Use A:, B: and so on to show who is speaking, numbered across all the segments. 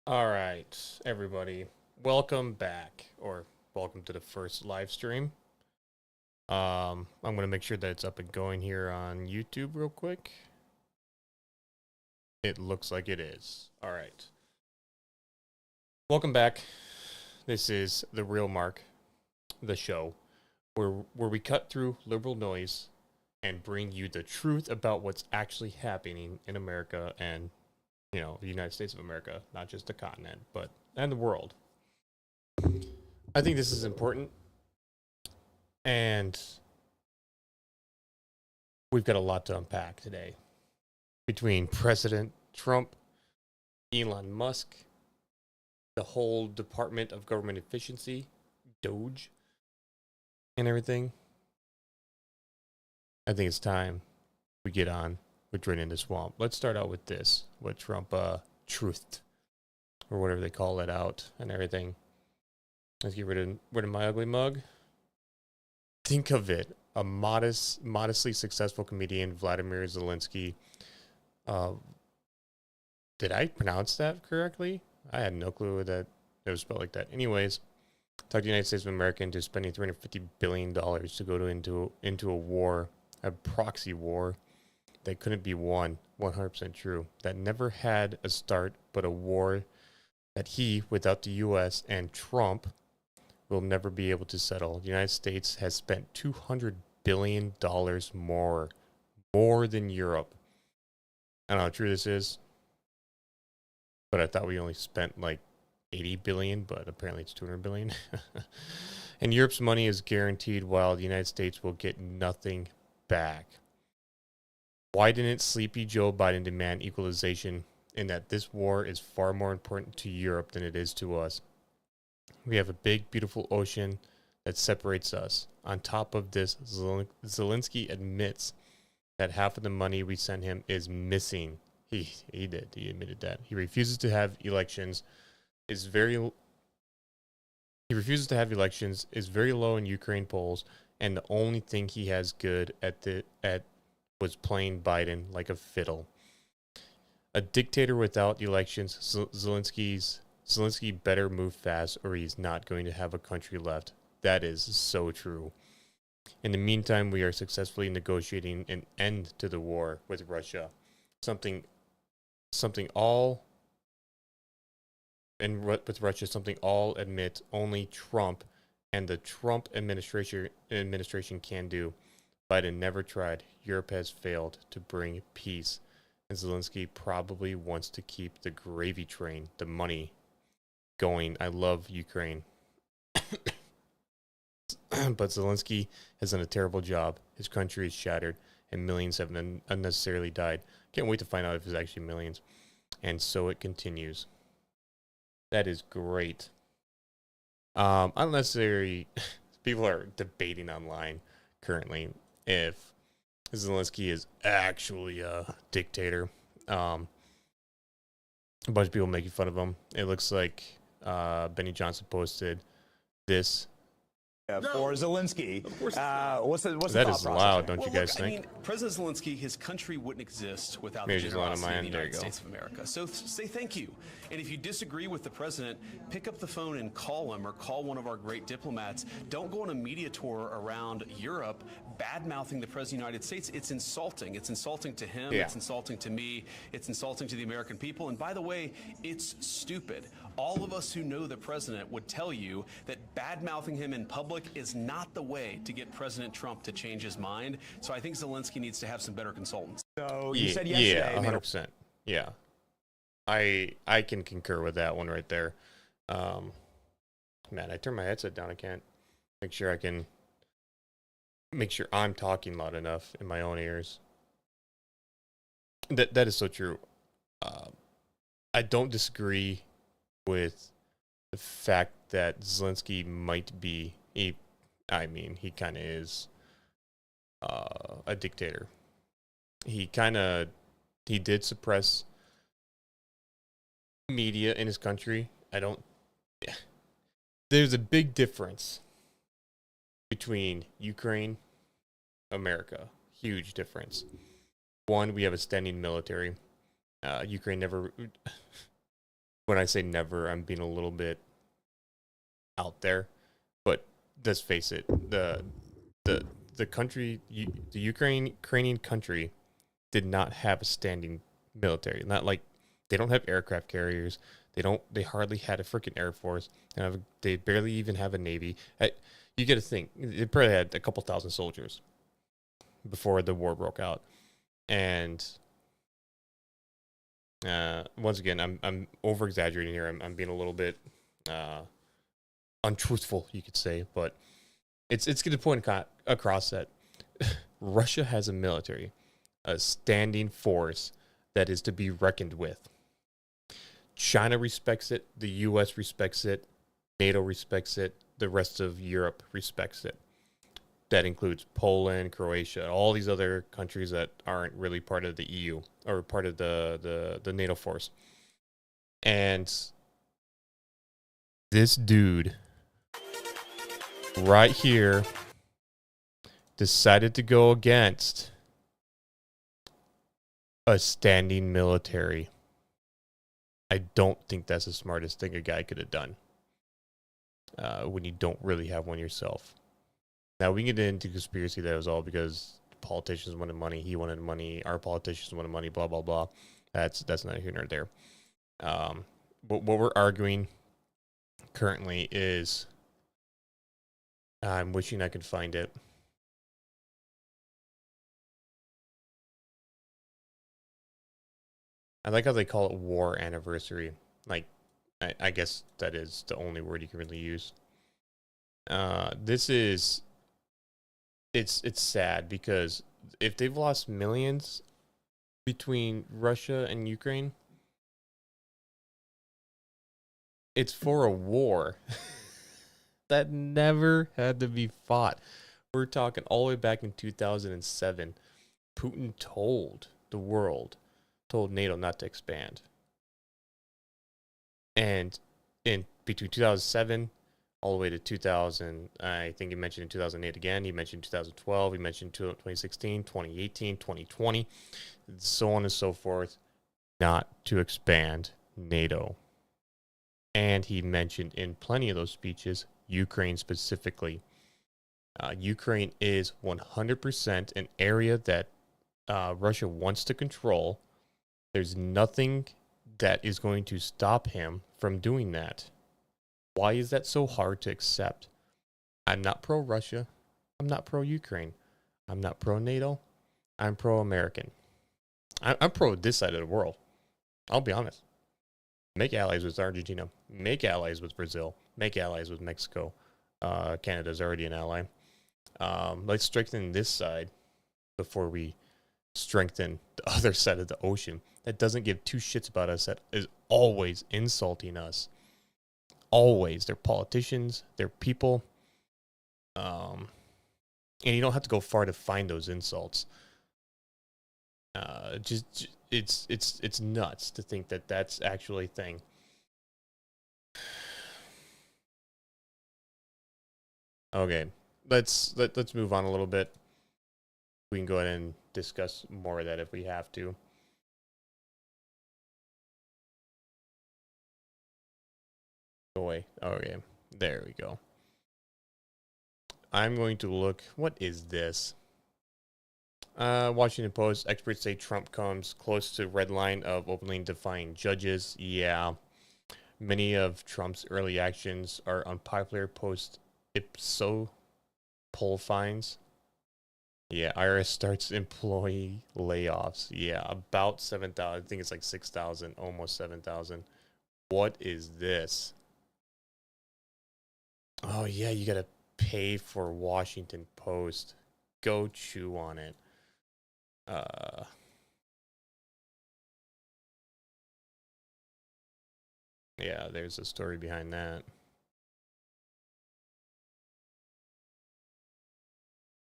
A: All right, everybody, welcome back, or welcome to the first live stream. I'm gonna make sure that it's up and going here on YouTube real quick. It looks like it is. All right, welcome back. This is the Real Mark, the show, where we cut through liberal noise and bring you the truth about what's actually happening in America and the United States of America, not just the continent, but and the world. I think this is important, and we've got a lot to unpack today between President Trump, Elon Musk, the whole Department of Government Efficiency, DOGE, and everything. I think it's time we get on with draining the swamp. Let's start out with this, what Trump truthed, or whatever they call it out, and everything. Let's get rid of my ugly mug. Think of it. A modestly successful comedian, Vladimir Zelensky. Did I pronounce that correctly? I had no clue that it was spelled like that. Anyways, talked the United States of America into spending $350 billion to go into a war, a proxy war that couldn't be won. 100% true. That never had a start, but a war that he, without the U.S. and Trump, will never be able to settle. The United States has spent $200 billion more than Europe. I don't know how true this is, but I thought we only spent like 80 billion, but apparently it's 200 billion. And Europe's money is guaranteed while the United States will get nothing back. Why didn't sleepy Joe Biden demand equalization in that this war is far more important to Europe than it is to us? We have a big, beautiful ocean that separates us. On top of this, Zelensky admits that half of the money we send him is missing. He admitted that. He refuses to have elections, is very low in Ukraine polls, and the only thing he has good at was playing Biden like a fiddle. A dictator without elections, Zelensky better move fast or he's not going to have a country left. That is so true. In the meantime, we are successfully negotiating an end to the war with Russia. Something all admit only Trump and the Trump administration can do. Biden never tried. Europe has failed to bring peace. And Zelensky probably wants to keep the gravy train, the money, going. I love Ukraine. But Zelensky has done a terrible job. His country is shattered, and millions have unnecessarily died. Can't wait to find out if it's actually millions. And so it continues. That is great. Unnecessary. People are debating online currently if Zelensky is actually a dictator. A bunch of people making fun of him. It looks like Benny Johnson posted this.
B: For Zelensky.
C: Of course
B: what's the
A: That
B: thought
A: is
B: process
A: loud,
B: there?
A: don't you guys think?
C: I mean, President Zelensky, his country wouldn't exist without
A: Maybe
C: the
A: just a lot on
C: generosity
A: my
C: of the
A: end. There you
C: United
A: go.
C: States of America. So say thank you. And if you disagree with the president, pick up the phone and call him or call one of our great diplomats. Don't go on a media tour around Europe bad-mouthing the president of the United States. It's insulting. It's insulting to him.
A: Yeah.
C: It's insulting to me. It's insulting to the American people. And by the way, it's stupid. All of us who know the president would tell you that bad-mouthing him in public is not the way to get President Trump to change his mind. So I think Zelensky needs to have some better consultants.
B: So you said yesterday.
A: Yeah, 100%. Yeah. I can concur with that one right there. Man, I turned my headset down. I can't make sure I'm talking loud enough in my own ears. That is so true. I don't disagree with the fact that Zelensky might be he kind of is a dictator. He did suppress media in his country. There's a big difference between Ukraine, America. Huge difference. One, we have a standing military. Ukraine never when I say never, I'm being a little bit out there. But let's face it, the country, the Ukrainian country, did not have a standing military. Not like they don't have aircraft carriers. They hardly had a freaking air force. They barely even have a navy. You get to think they probably had a couple thousand soldiers before the war broke out. And once again, I'm over exaggerating here. I'm being a little bit untruthful, you could say, but it's going to point across that Russia has a military, a standing force that is to be reckoned with. China respects it. The U.S. respects it. NATO respects it. The rest of Europe respects it. That includes Poland, Croatia, all these other countries that aren't really part of the EU or part of the NATO force. And this dude right here decided to go against a standing military. I don't think that's the smartest thing a guy could have done when you don't really have one yourself. Now, we can get into conspiracy that it was all because politicians wanted money, he wanted money, our politicians wanted money, blah, blah, blah. That's not here nor there. But what we're arguing currently is, I'm wishing I could find it. I like how they call it war anniversary. Like, I guess that is the only word you can really use. This is... It's sad because if they've lost millions between Russia and Ukraine, it's for a war that never had to be fought. We're talking all the way back in 2007. Putin told the world, told NATO not to expand. And in between 2007 all the way to 2000, I think he mentioned in 2008 again, he mentioned 2012, he mentioned 2016, 2018, 2020, so on and so forth, not to expand NATO. And he mentioned in plenty of those speeches, Ukraine specifically. Ukraine is 100% an area that Russia wants to control. There's nothing that is going to stop him from doing that. Why is that so hard to accept? I'm not pro-Russia. I'm not pro-Ukraine. I'm not pro-NATO. I'm pro-American. I'm pro this side of the world. I'll be honest. Make allies with Argentina. Make allies with Brazil. Make allies with Mexico. Canada's already an ally. Let's strengthen this side before we strengthen the other side of the ocean that doesn't give two shits about us, that is always insulting us. Always. They're politicians. They're people. And you don't have to go far to find those insults. It's nuts to think that that's actually a thing. Okay, let's move on a little bit. We can go ahead and discuss more of that if we have to. Go away. Okay, there we go. I'm going to look. What is this? Washington Post. Experts say Trump comes close to red line of openly defying judges. Yeah. Many of Trump's early actions are unpopular post ipso poll finds. Yeah, IRS starts employee layoffs. Yeah, about 7,000. I think it's like 6,000, almost 7,000. What is this? Oh, yeah, you got to pay for Washington Post. Go chew on it. Yeah, there's a story behind that.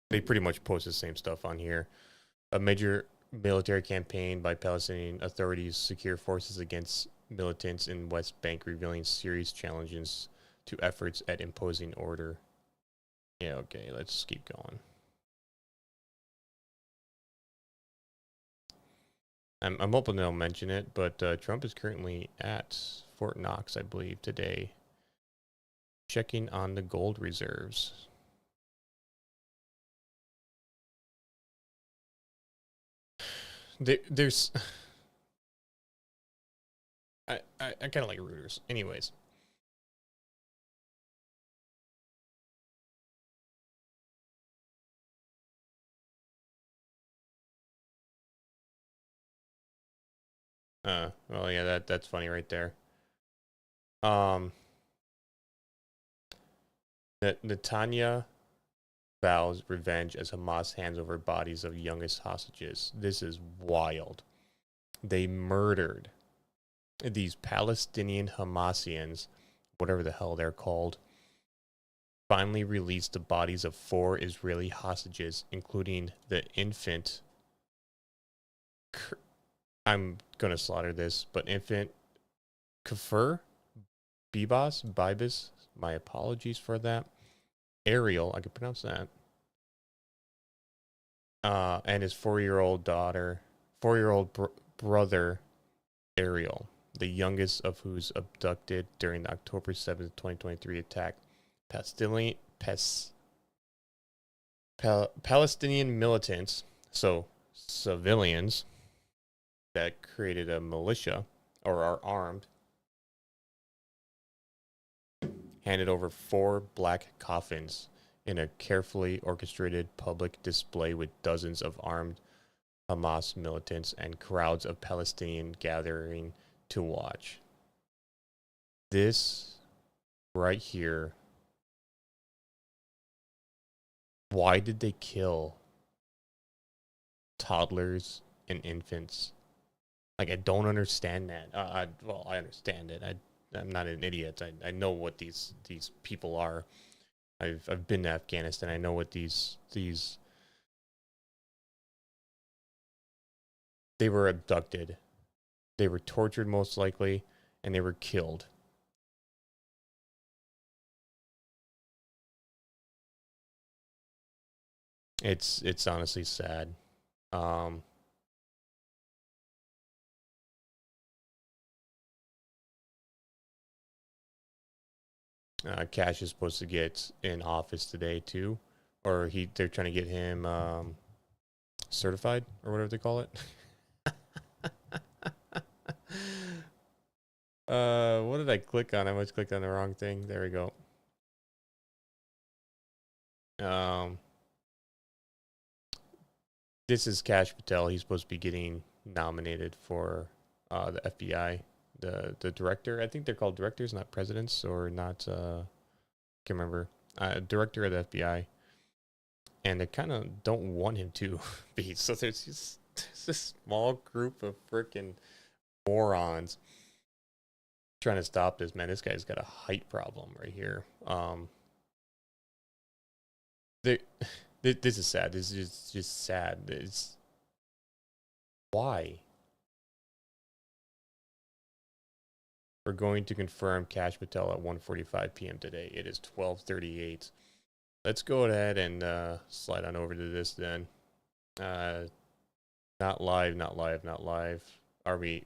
A: They pretty much post the same stuff on here. A major military campaign by Palestinian authorities secure forces against militants in West Bank, revealing serious challenges to efforts at imposing order. Yeah, okay, let's keep going. I'm hoping they'll mention it, but Trump is currently at Fort Knox, I believe, today. Checking on the gold reserves. There's... I kind of like Reuters. Anyways. Well, yeah, that's funny right there. Netanya vows revenge as Hamas hands over bodies of youngest hostages. This is wild. They murdered these Palestinian Hamasians, whatever the hell they're called, finally released the bodies of 4 Israeli hostages, including the infant. I'm gonna slaughter this, but infant Kafir Bibas. My apologies for that. Ariel, I can pronounce that. And his 4-year-old daughter, 4-year-old brother, Ariel, the youngest of who's abducted during the October 7th, 2023 attack. Palestinian militants, so civilians that created a militia or are armed, handed over 4 black coffins in a carefully orchestrated public display with dozens of armed Hamas militants and crowds of Palestinians gathering to watch. This right here. Why did they kill toddlers and infants? Like, I don't understand that. Well, I understand it. I'm not an idiot. I know what these people are. I've been to Afghanistan. I know what these they were abducted. They were tortured most likely, and they were killed. It's honestly sad. Cash is supposed to get in office today too, or they're trying to get him certified or whatever they call it. What did I click on? I must click on the wrong thing. There we go. This is Kash Patel. He's supposed to be getting nominated for the FBI, the director. I think they're called directors, not presidents, or not. Can't remember. Director of the FBI, and they kind of don't want him to be. So there's this small group of freaking morons trying to stop this. Man, this guy's got a height problem right here. This is sad. This is just sad. Why? We're going to confirm Kash Patel at 1:45 p.m. today. It is 12:38. Let's go ahead and slide on over to this then. Not live. Are we?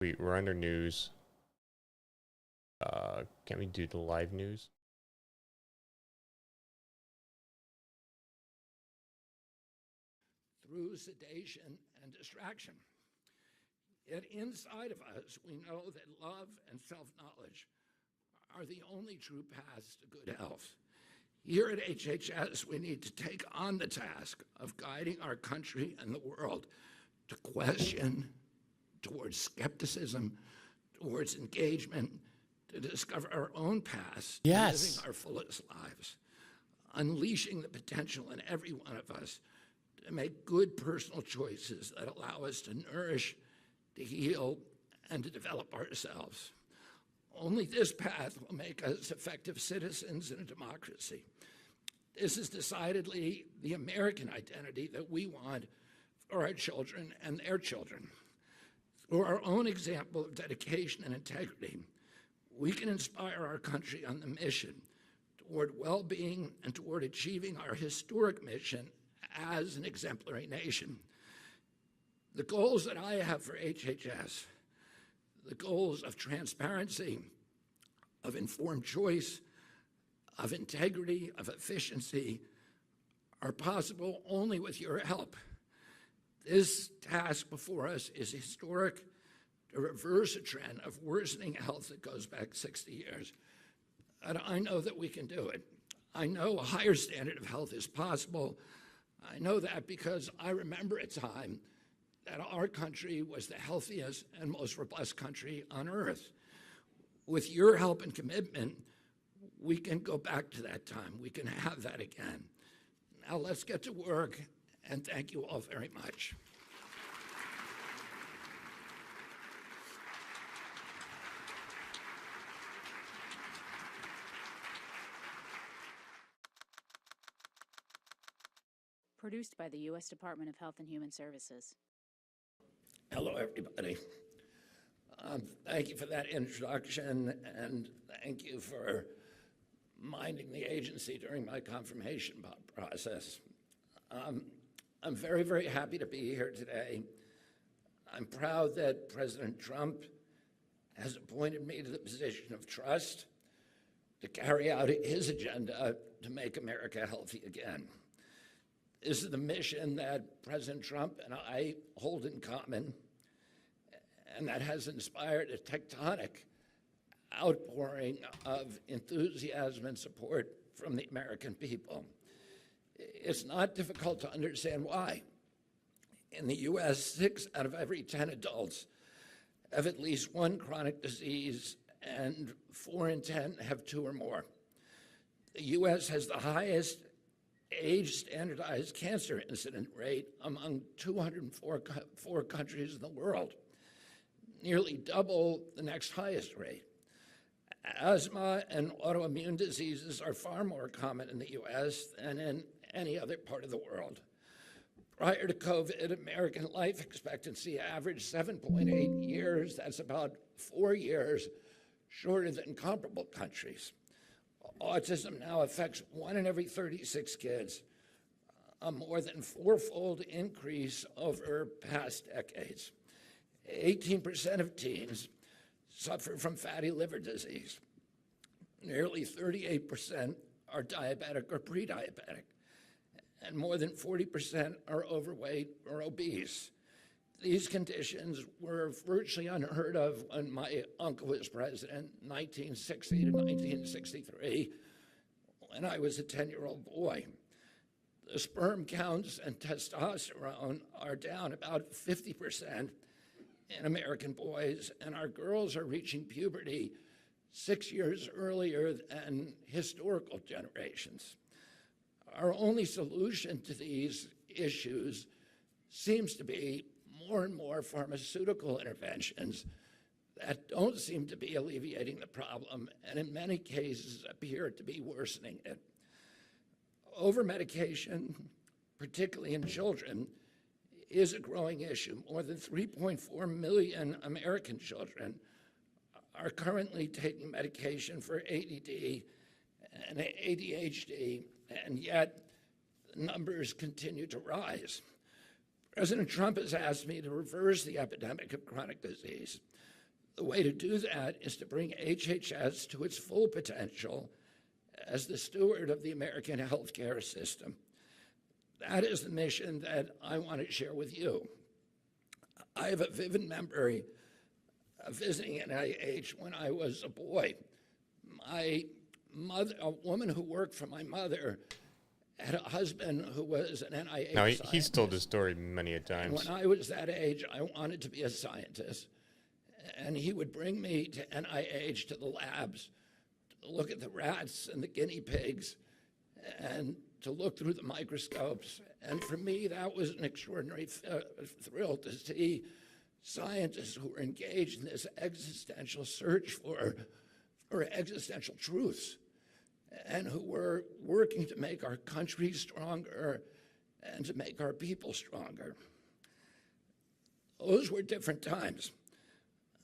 A: We're under news. Can we do the live news?
D: Through sedation and distraction. Yet inside of us, we know that love and self-knowledge are the only true paths to good health. Here at HHS, we need to take on the task of guiding our country and the world to question, towards skepticism, towards engagement, to discover our own paths to living our fullest lives, unleashing the potential in every one of us to make good personal choices that allow us to nourish, to heal, and to develop ourselves. Only this path will make us effective citizens in a democracy. This is decidedly the American identity that we want for our children and their children. Through our own example of dedication and integrity, we can inspire our country on the mission toward well-being and toward achieving our historic mission as an exemplary nation. The goals that I have for HHS, The goals of transparency, of informed choice, of integrity, of efficiency are possible only with your help. This task before us is historic to reverse a trend of worsening health that goes back 60 years. And I know that we can do it. I know a higher standard of health is possible. I know that because I remember a time that our country was the healthiest and most robust country on earth. With your help and commitment, we can go back to that time. We can have that again. Now let's get to work, and thank you all very much.
E: Produced by the U.S. Department of Health and Human Services.
D: Hello, everybody. Thank you for that introduction, and thank you for minding the agency during my confirmation process. I'm very, very happy to be here today. I'm proud that President Trump has appointed me to the position of trust to carry out his agenda to make America healthy again. This is the mission that President Trump and I hold in common, and that has inspired a tectonic outpouring of enthusiasm and support from the American people. It's not difficult to understand why. In the U.S., 6 out of every 10 adults have at least one chronic disease, and 4 in 10 have 2 or more. The U.S. has the highest age-standardized cancer incident rate among 204 countries in the world, nearly double the next highest rate. Asthma and autoimmune diseases are far more common in the U.S. than in any other part of the world. Prior to COVID, American life expectancy averaged 7.8 years. That's about 4 years shorter than comparable countries. Autism now affects 1 in every 36 kids, a more than 4-fold increase over past decades. 18% of teens suffer from fatty liver disease. Nearly 38% are diabetic or pre-diabetic, and more than 40% are overweight or obese. These conditions were virtually unheard of when my uncle was president, 1960 to 1963, when I was a 10-year-old boy. The sperm counts and testosterone are down about 50% in American boys, and our girls are reaching puberty 6 years earlier than historical generations. Our only solution to these issues seems to be more and more pharmaceutical interventions that don't seem to be alleviating the problem, and in many cases appear to be worsening it. Over-medication, particularly in children, is a growing issue. More than 3.4 million American children are currently taking medication for ADD and ADHD, and yet the numbers continue to rise. President Trump has asked me to reverse the epidemic of chronic disease. The way to do that is to bring HHS to its full potential as the steward of the American healthcare system. That is the mission that I want to share with you. I have a vivid memory of visiting NIH when I was a boy. My mother, a woman who worked for my mother, had a husband who was an NIH scientist.
A: He's told this story many a times.
D: And when I was that age, I wanted to be a scientist. And he would bring me to NIH, to the labs, to look at the rats and the guinea pigs, and to look through the microscopes. And for me, that was an extraordinary thrill to see scientists who were engaged in this existential search for existential truths, and who were working to make our country stronger and to make our people stronger. Those were different times.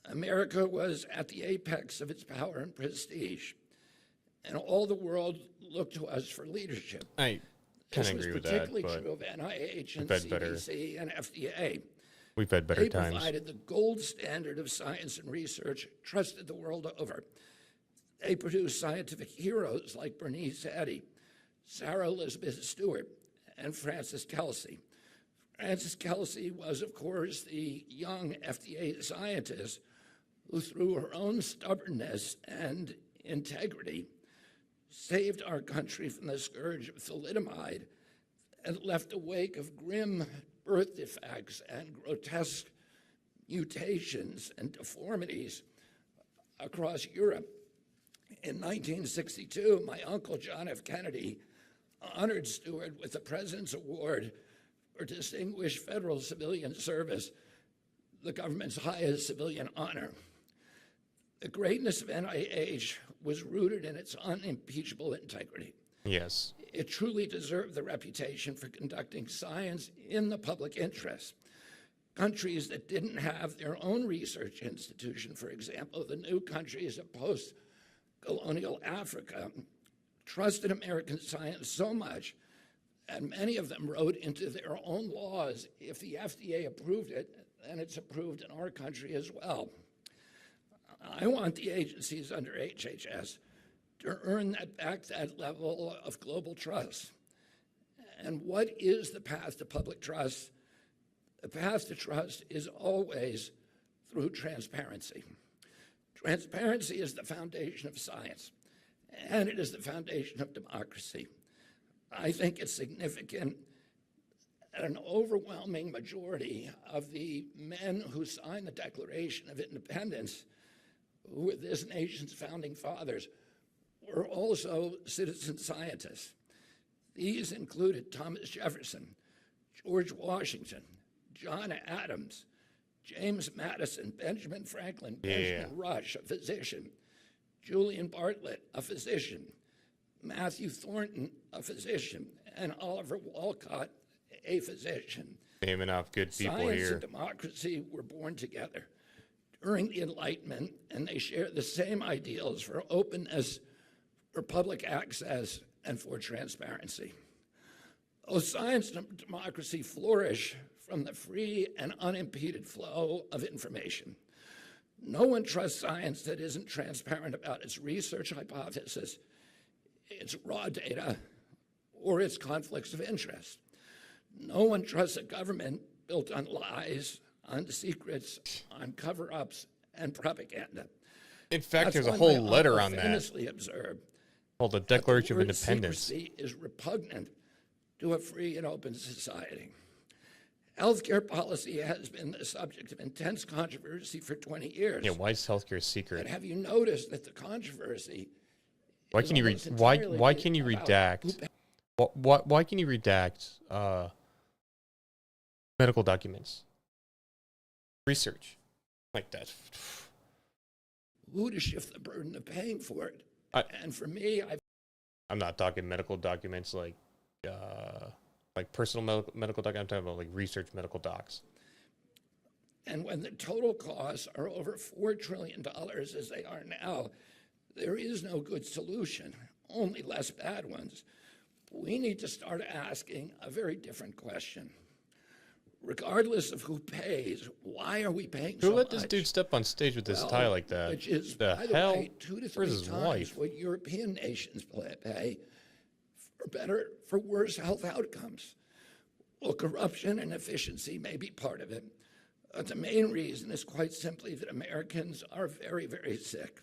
D: America was at the apex of its power and prestige, and all the world looked to us for leadership.
A: I kind of agree with that,
D: This was particularly true of NIH and CDC and FDA.
A: We've had better
D: They
A: times.
D: provided the gold standard of science and research, trusted the world over. They produced scientific heroes like Bernice Eddy, Sarah Elizabeth Stewart, and Frances Kelsey. Frances Kelsey was, of course, the young FDA scientist who, through her own stubbornness and integrity, saved our country from the scourge of thalidomide and left a wake of grim birth defects and grotesque mutations and deformities across Europe. In 1962, my uncle John F. Kennedy honored Stewart with the President's Award for Distinguished Federal Civilian Service, the government's highest civilian honor. The greatness of NIH was rooted in its unimpeachable integrity.
A: Yes.
D: It truly deserved the reputation for conducting science in the public interest. Countries that didn't have their own research institution, for example, the new countries of post-colonial Africa, trusted American science so much, and many of them wrote into their own laws, if the FDA approved it, then it's approved in our country as well. I want the agencies under HHS to earn that level of global trust. And what is the path to public trust? The path to trust is always through transparency. Transparency is the foundation of science, and it is the foundation of democracy. I think it's significant that an overwhelming majority of the men who signed the Declaration of Independence, who were this nation's founding fathers, were also citizen scientists. These included Thomas Jefferson, George Washington, John Adams, James Madison, Benjamin Franklin, Benjamin Rush, a physician, Julian Bartlett, a physician, Matthew Thornton, a physician, and Oliver Wolcott, a physician.
A: Naming off good people
D: Science
A: here.
D: and democracy were born together during the Enlightenment, and they share the same ideals for openness, for public access, and for transparency. Science and democracy flourish from the free and unimpeded flow of information. No one trusts science that isn't transparent about its research hypothesis, its raw data, or its conflicts of interest. No one trusts a government built on lies, on secrets, on cover-ups, and propaganda.
A: In fact,
D: That's
A: there's a
D: why
A: whole
D: my
A: letter
D: uncle
A: on that
D: famously observed
A: called the
D: that the
A: Declaration of
D: word
A: Independence.
D: secrecy is repugnant to a free and open society. Healthcare policy has been the subject of intense controversy for 20 years.
A: Yeah, why is healthcare
D: But
A: secret?
D: have you noticed that the controversy
A: Why
D: is
A: can you
D: almost
A: why
D: entirely
A: can you
D: about
A: redact why can you redact medical documents? Research like that.
D: who to shift the burden of paying for it? And for me,
A: I'm not talking medical documents like personal medical documents. I'm talking about like research medical docs.
D: and when the total costs are over $4 trillion as they are now, there is no good solution, only less bad ones. We need to start asking a very different question. Regardless of who pays, why are we paying so
A: Who let
D: much?
A: this dude step on stage with this tie like that?
D: Which is,
A: the
D: by the
A: hell?
D: way, 2 to 3
A: Where's his
D: times
A: wife?
D: what European nations pay for worse health outcomes. Well, corruption and efficiency may be part of it. But the main reason is quite simply that Americans are very, very sick.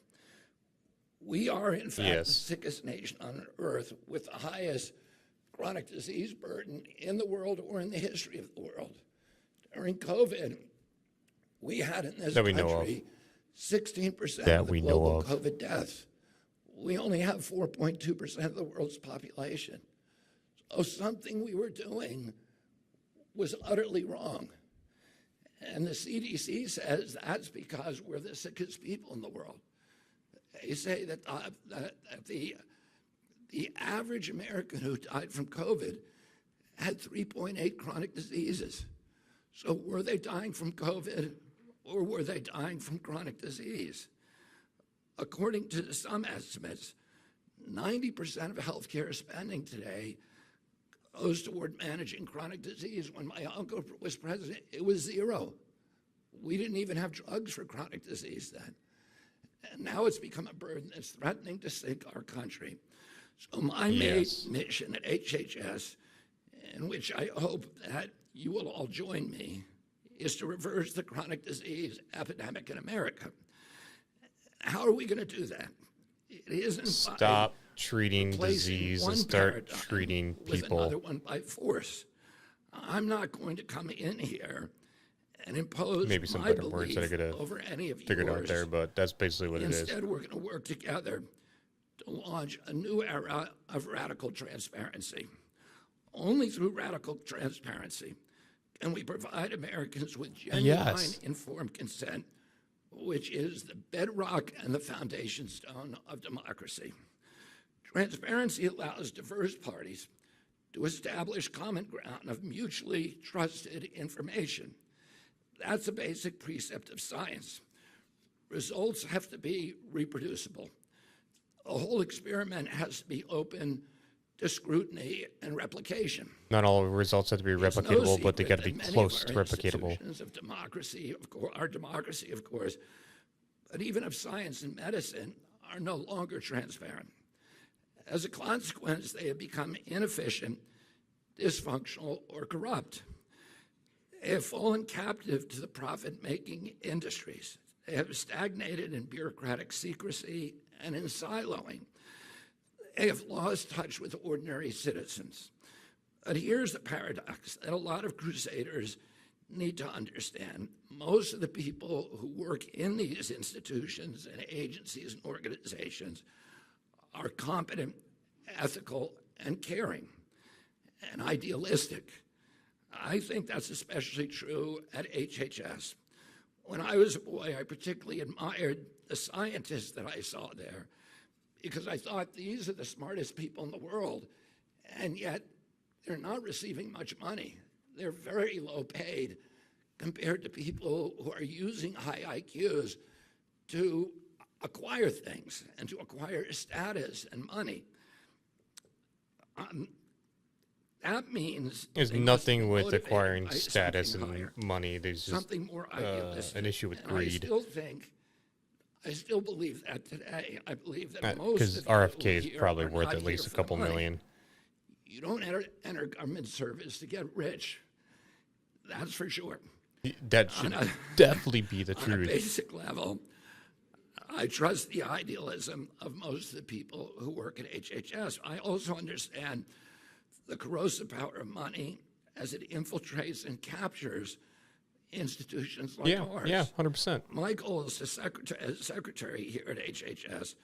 D: We are, in fact, the sickest nation on earth with the highest chronic disease burden in the world or in the history of the world. During COVID, we had in this country 16% of the global COVID deaths. We only have 4.2% of the world's population. So something we were doing was utterly wrong. And the CDC says that's because we're the sickest people in the world. They say that the average American who died from COVID had 3.8 chronic diseases. So were they dying from COVID or were they dying from chronic disease? According to some estimates, 90% of healthcare spending today goes toward managing chronic disease. When my uncle was president, it was 0. We didn't even have drugs for chronic disease then. And now it's become a burden that's threatening to sink our country. So my main mission at HHS, in which I hope that you will all join me, is to reverse the chronic disease epidemic in America. How are we going to do that? It isn't
A: stop treating disease and start treating people.
D: With another one by force. I'm not going to come in here and impose
A: maybe some
D: my
A: better words that I could have
D: over any of
A: figured
D: yours.
A: out there, but that's basically what it is.
D: Instead, we're going to work together to launch a new era of radical transparency. Only through radical transparency can we provide Americans with genuine informed consent, which is the bedrock and the foundation stone of democracy. Transparency allows diverse parties to establish common ground of mutually trusted information. That's a basic precept of science. Results have to be reproducible. The whole experiment has to be open to scrutiny and replication.
A: Not all results have to be replicatable, but they got to be close to replicatable.
D: Institutions of democracy, of course, our democracy, of course, but even of science and medicine, are no longer transparent. As a consequence, they have become inefficient, dysfunctional, or corrupt. They have fallen captive to the profit-making industries. They have stagnated in bureaucratic secrecy and in siloing. They have lost touch with ordinary citizens. But here's the paradox that a lot of crusaders need to understand. Most of the people who work in these institutions and agencies and organizations are competent, ethical, and caring, and idealistic. I think that's especially true at HHS. When I was a boy, I particularly admired the scientists that I saw there because I thought these are the smartest people in the world, and yet they're not receiving much money. They're very low paid compared to people who are using high IQs to acquire things and to acquire status and money. That means
A: there's nothing with acquiring status and money. There's just
D: something more idealistic.
A: An issue with
D: and
A: greed.
D: I still believe that today. I believe that
A: because RFK is probably worth at least a couple million.
D: You don't enter government service to get rich. That's for sure.
A: That should definitely be the truth.
D: On a basic level, I trust the idealism of most of the people who work at HHS. I also understand the corrosive power of money as it infiltrates and captures institutions like ours.
A: Yeah, 100%.
D: My goal as secretary here at HHS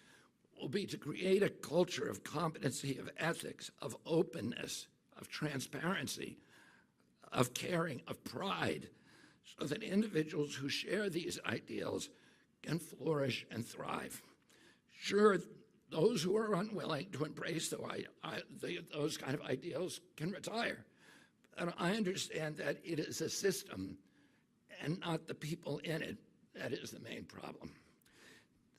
D: will be to create a culture of competency, of ethics, of openness, of transparency, of caring, of pride, so that individuals who share these ideals can flourish and thrive. Sure, those who are unwilling to embrace those kind of ideals can retire. And I understand that it is a system and not the people in it that is the main problem.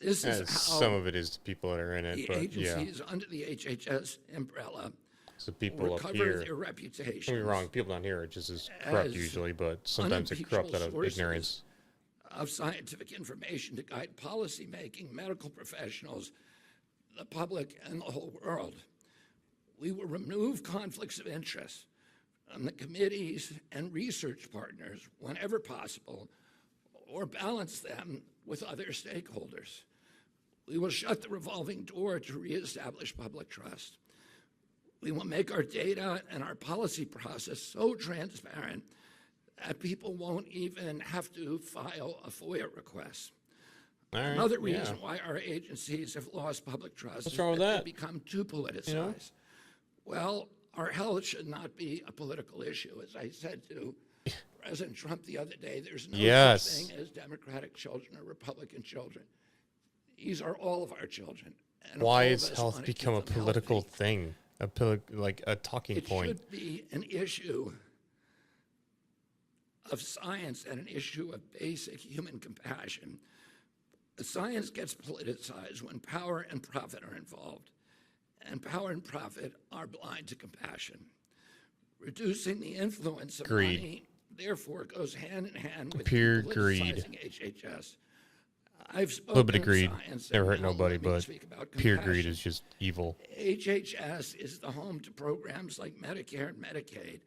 D: This is how
A: some of it is the people that are in it,
D: the
A: but
D: agencies under the HHS umbrella
A: so people up
D: recover
A: here,
D: their reputations.
A: don't get me wrong, people down here are just as corrupt usually, but sometimes they're corrupt out of ignorance.
D: Of scientific information to guide policymaking, medical professionals, the public, and the whole world. We will remove conflicts of interest from the committees and research partners whenever possible, or balance them with other stakeholders. We will shut the revolving door to reestablish public trust. We will make our data and our policy process so transparent that people won't even have to file a FOIA request. Another reason why our agencies have lost public trust is that they've become too politicized. You know? Well, our health should not be a political issue. As I said to President Trump the other day, there's no such thing as Democratic children or Republican children. These are all of our children. And
A: why has health become a political thing, like a talking point?
D: It should be an issue of science and an issue of basic human compassion. Science gets politicized when power and profit are involved, and power and profit are blind to compassion. Reducing the influence of money therefore goes hand in hand with
A: Pure greed.
D: politicizing HHS. I've spoken
A: A little bit of greed.
D: science,
A: Never
D: and
A: hurt
D: now
A: nobody,
D: let me
A: but
D: speak about
A: pure greed
D: compassion.
A: is just evil.
D: HHS is the home to programs like Medicare and Medicaid.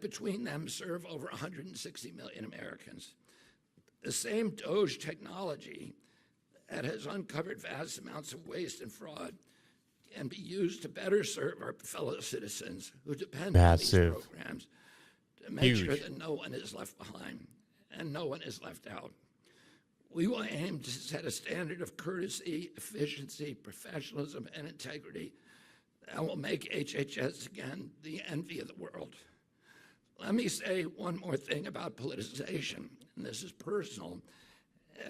D: Between them serve over 160 million Americans. The same DOGE technology that has uncovered vast amounts of waste and fraud can be used to better serve our fellow citizens who depend
A: Massive.
D: on these programs to make sure
A: Huge.
D: that no one is left behind and no one is left out. We will aim to set a standard of courtesy, efficiency, professionalism, and integrity that will make HHS again the envy of the world. Let me say one more thing about politicization, and this is personal.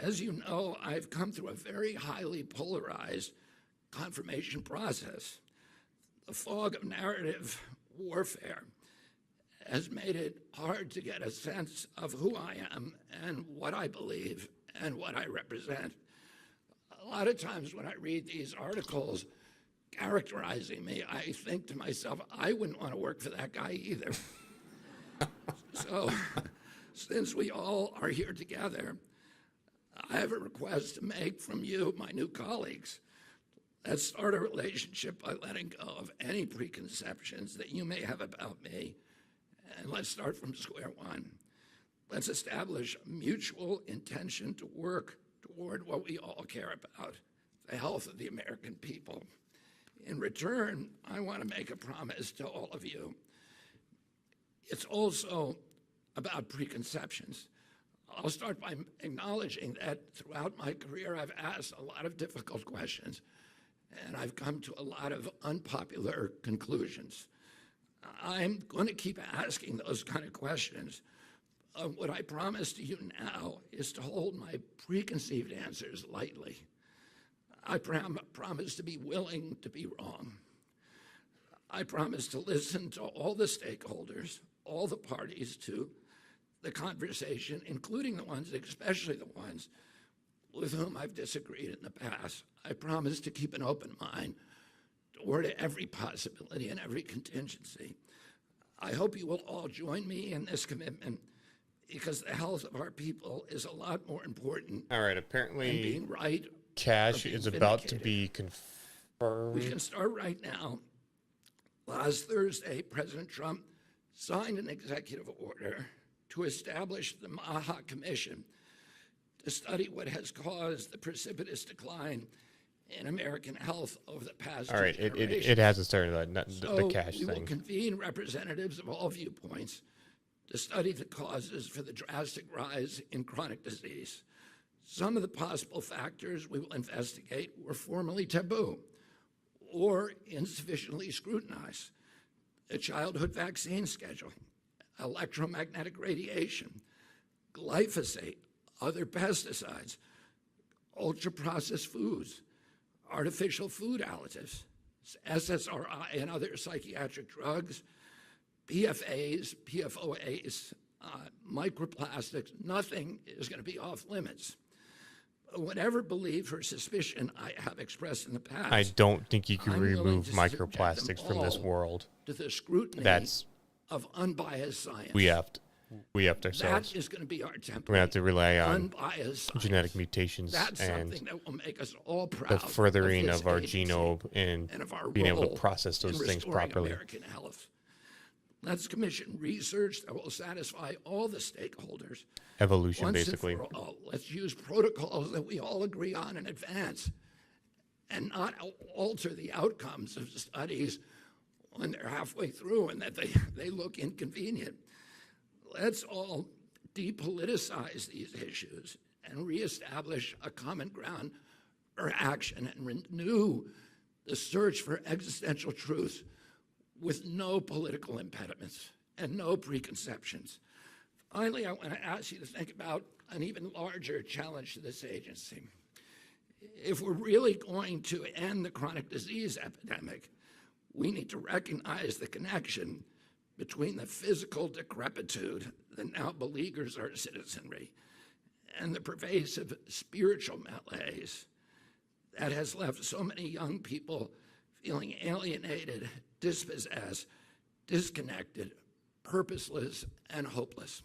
D: As you know, I've come through a very highly polarized confirmation process. The fog of narrative warfare has made it hard to get a sense of who I am and what I believe and what I represent. A lot of times when I read these articles characterizing me, I think to myself, I wouldn't want to work for that guy either. So, since we all are here together, I have a request to make from you, my new colleagues. Let's start a relationship by letting go of any preconceptions that you may have about me, and let's start from square one. Let's establish a mutual intention to work toward what we all care about, the health of the American people. In return, I want to make a promise to all of you. It's also about preconceptions. I'll start by acknowledging that throughout my career, I've asked a lot of difficult questions, and I've come to a lot of unpopular conclusions. I'm going to keep asking those kind of questions. What I promise to you now is to hold my preconceived answers lightly. I promise to be willing to be wrong. I promise to listen to all the stakeholders, all the parties to the conversation, including the ones, especially the ones with whom I've disagreed in the past. I promise to keep an open mind toward every possibility and every contingency. I hope you will all join me in this commitment because the health of our people is a lot more important
A: All right,
D: than
A: apparently
D: being right.
A: cash
D: being
A: is about to
D: vindicated.
A: be confirmed.
D: We can start right now. Last Thursday, President Trump signed an executive order to establish the MAHA Commission to study what has caused the precipitous decline in American health over the past
A: All right,
D: two
A: it
D: generations.
A: hasn't started the
D: So
A: cash
D: we will
A: thing.
D: convene representatives of all viewpoints to study the causes for the drastic rise in chronic disease. Some of the possible factors we will investigate were formerly taboo or insufficiently scrutinized. The childhood vaccine schedule, electromagnetic radiation, glyphosate, other pesticides, ultra-processed foods, artificial food additives, SSRI and other psychiatric drugs, PFAs, PFOAs, microplastics. Nothing is going to be off limits. Whatever belief or suspicion I have expressed in the past,
A: I don't think you can
D: I'm willing
A: remove
D: to subject them
A: microplastics from this
D: all
A: world.
D: to the scrutiny
A: That's
D: of unbiased science.
A: we have ourselves.
D: That is going to be our template.
A: We're gonna have to rely on
D: unbiased science.
A: genetic mutations
D: That's
A: and
D: something that will make us all proud
A: the furthering
D: this
A: of our
D: agency
A: genome and
D: and of our
A: being able
D: role
A: to process
D: in
A: those things
D: restoring
A: properly.
D: American health. Let's commission research that will satisfy all the stakeholders.
A: Evolution,
D: Once
A: basically.
D: and for all, let's use protocols that we all agree on in advance and not alter the outcomes of studies when they're halfway through and that they look inconvenient. Let's all depoliticize these issues and reestablish a common ground for action and renew the search for existential truth with no political impediments and no preconceptions. Finally, I want to ask you to think about an even larger challenge to this agency. If we're really going to end the chronic disease epidemic, we need to recognize the connection between the physical decrepitude that now beleaguers our citizenry and the pervasive spiritual malaise that has left so many young people feeling alienated, dispossessed, disconnected, purposeless, and hopeless.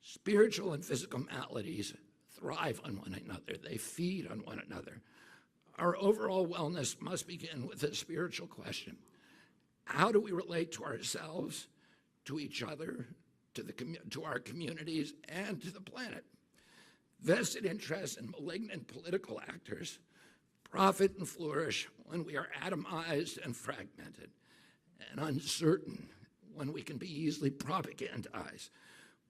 D: Spiritual and physical maladies thrive on one another. They feed on one another. Our overall wellness must begin with a spiritual question. How do we relate to ourselves, to each other, to our communities, and to the planet? Vested interests and malignant political actors profit and flourish when we are atomized and fragmented, and uncertain when we can be easily propagandized,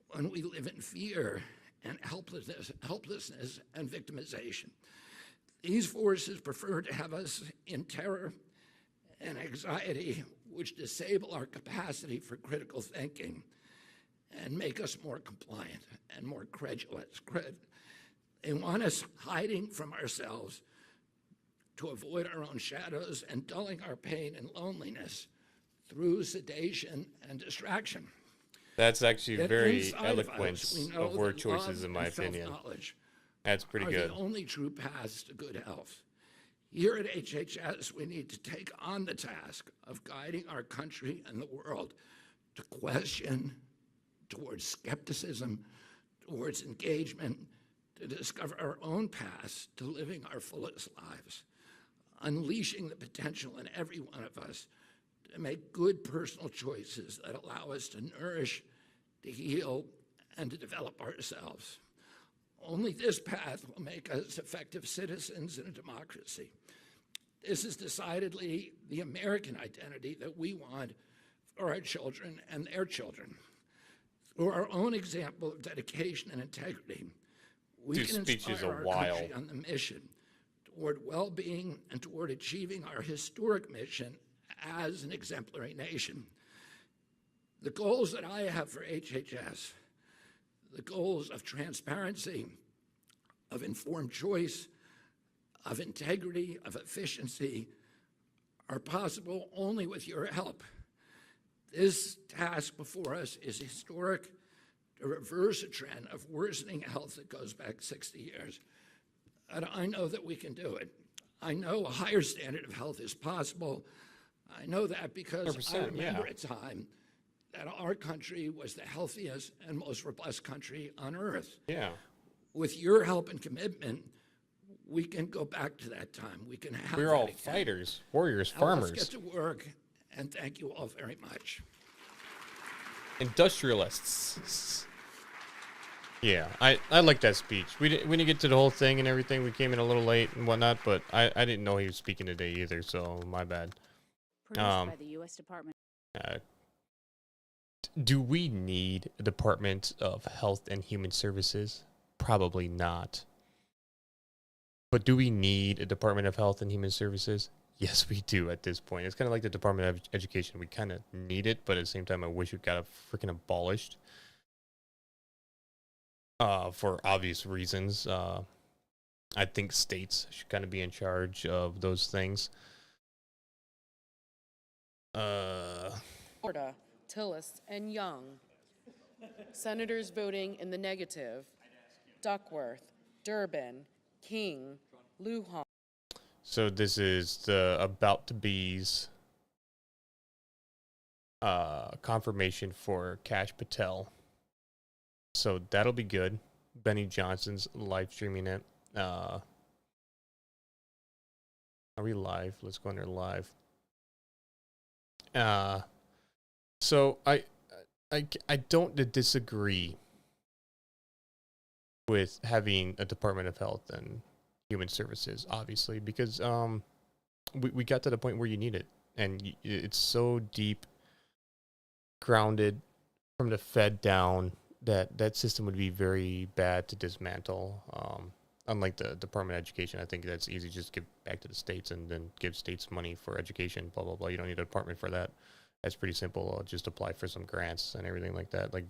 D: when we live in fear and helplessness and victimization. These forces prefer to have us in terror and anxiety, which disable our capacity for critical thinking and make us more compliant and more credulous. They want us hiding from ourselves to avoid our own shadows and dulling our pain and loneliness through sedation and distraction.
A: That's actually
D: That
A: very
D: inside
A: eloquent
D: us, we know
A: of word
D: that love
A: choices, in my
D: and
A: opinion.
D: self-knowledge
A: That's pretty
D: are
A: good.
D: the only true paths to good health. Here at HHS, we need to take on the task of guiding our country and the world to question, towards skepticism, towards engagement, to discover our own paths to living our fullest lives, unleashing the potential in every one of us to make good personal choices that allow us to nourish, to heal, and to develop ourselves. Only this path will make us effective citizens in a democracy. This is decidedly the American identity that we want for our children and their children. Through our own example of dedication and integrity, we
A: Dude's
D: can
A: speech is a
D: inspire our
A: while.
D: country on the mission toward well-being and toward achieving our historic mission as an exemplary nation. The goals that I have for HHS, the goals of transparency, of informed choice, of integrity, of efficiency, are possible only with your help. This task before us is historic, to reverse a trend of worsening health that goes back 60 years. And I know that we can do it. I know a higher standard of health is possible. I know that because I
A: 100%,
D: remember
A: yeah.
D: a time that our country was the healthiest and most robust country on earth.
A: Yeah.
D: With your help and commitment, we can go back to that time. We can have
A: We're
D: that
A: all
D: again.
A: fighters, warriors,
D: Now
A: farmers,
D: let's get to work, and thank you all very much.
A: industrialists. Yeah, I like that speech. We didn't get to the whole thing and everything. We came in a little late and whatnot, but I didn't know he was speaking today either, so my bad.
E: Produced by the U.S. Department.
A: Do we need a Department of Health and Human Services? Probably not. But do we need a Department of Health and Human Services? Yes, we do at this point. It's kind of like the Department of Education. We kind of need it, but at the same time, I wish it got freaking abolished. For obvious reasons. I think states should kind of be in charge of those things.
F: Florida, Tillis, and Young. Senators voting in the negative: Duckworth, Durbin, King, Lujan.
A: So this is the about to be's confirmation for Kash Patel. So that'll be good. Benny Johnson's live streaming it. Are we live? Let's go under live. So I don't disagree with having a Department of Health and Human Services, obviously, because we got to the point where you need it, and it's so deep grounded from the Fed down that system would be very bad to dismantle. Unlike the Department of Education, I think that's easy. Just give back to the states and then give states money for education, blah, blah, blah. You don't need a department for that. That's pretty simple. I'll just apply for some grants and everything like that. Like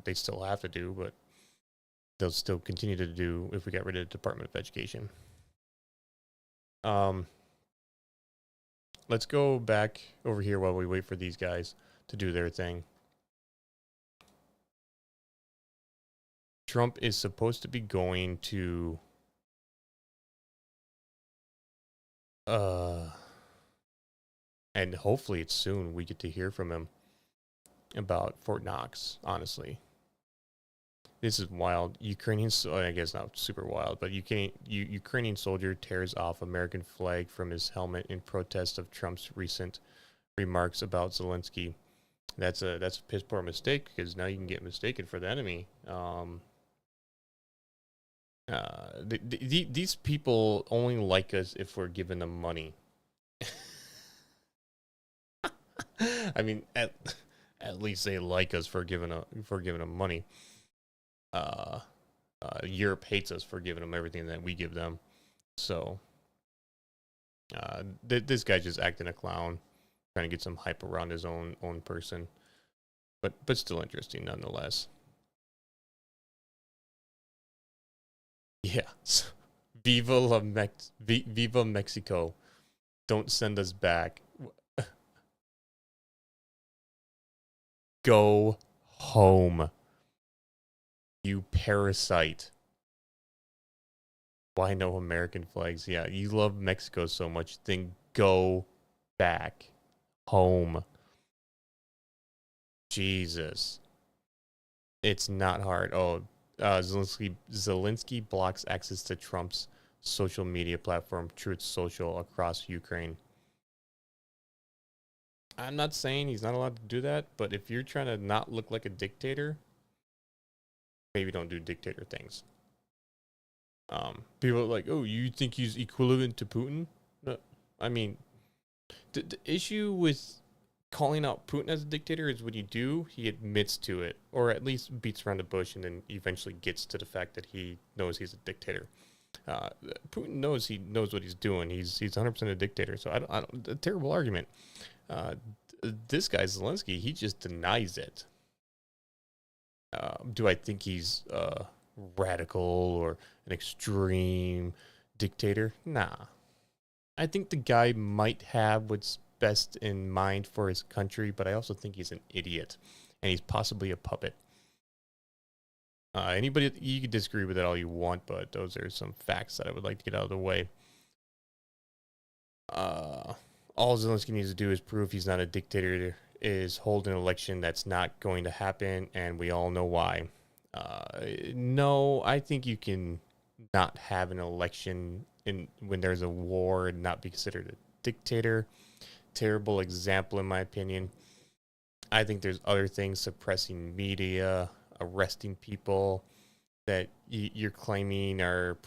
A: they still have to do, but they'll still continue to do if we get rid of the Department of Education. Let's go back over here while we wait for these guys to do their thing. Trump is supposed to be going to and hopefully it's soon we get to hear from him. about Fort Knox, honestly. This is wild. I guess not super wild, but Ukrainian soldier tears off American flag from his helmet in protest of Trump's recent remarks about Zelensky. That's a piss poor mistake, because now you can get mistaken for the enemy. These people only like us if we're giving them money. I mean, at least they like us for giving them money. Europe hates us for giving them everything that we give them. So, this guy just acting a clown, trying to get some hype around his own person, but still interesting nonetheless. Yeah, Viva Mexico! Don't send us back. Go home, you parasite. Why no American flags? Yeah, you love Mexico so much, then go back home. Jesus. It's not hard. Oh, Zelensky blocks access to Trump's social media platform, Truth Social, across Ukraine. I'm not saying he's not allowed to do that, but if you're trying to not look like a dictator, maybe don't do dictator things. People are like, oh, you think he's equivalent to Putin? No, I mean, the issue with calling out Putin as a dictator is when you do, he admits to it, or at least beats around the bush, and then eventually gets to the fact that he knows he's a dictator. Putin knows what he's doing. He's 100% a dictator. So I don't a terrible argument. This guy Zelensky, he just denies it. Do I think he's radical or an extreme dictator? Nah. I think the guy might have what's best in mind for his country, but I also think he's an idiot, and he's possibly a puppet. Anybody, you can disagree with it all you want, but those are some facts that I would like to get out of the way. All Zelensky needs to do is prove he's not a dictator, is hold an election that's not going to happen, and we all know why. No, I think you can not have an election when there's a war and not be considered a dictator. Terrible example, in my opinion. I think there's other things, suppressing media, arresting people that you're claiming are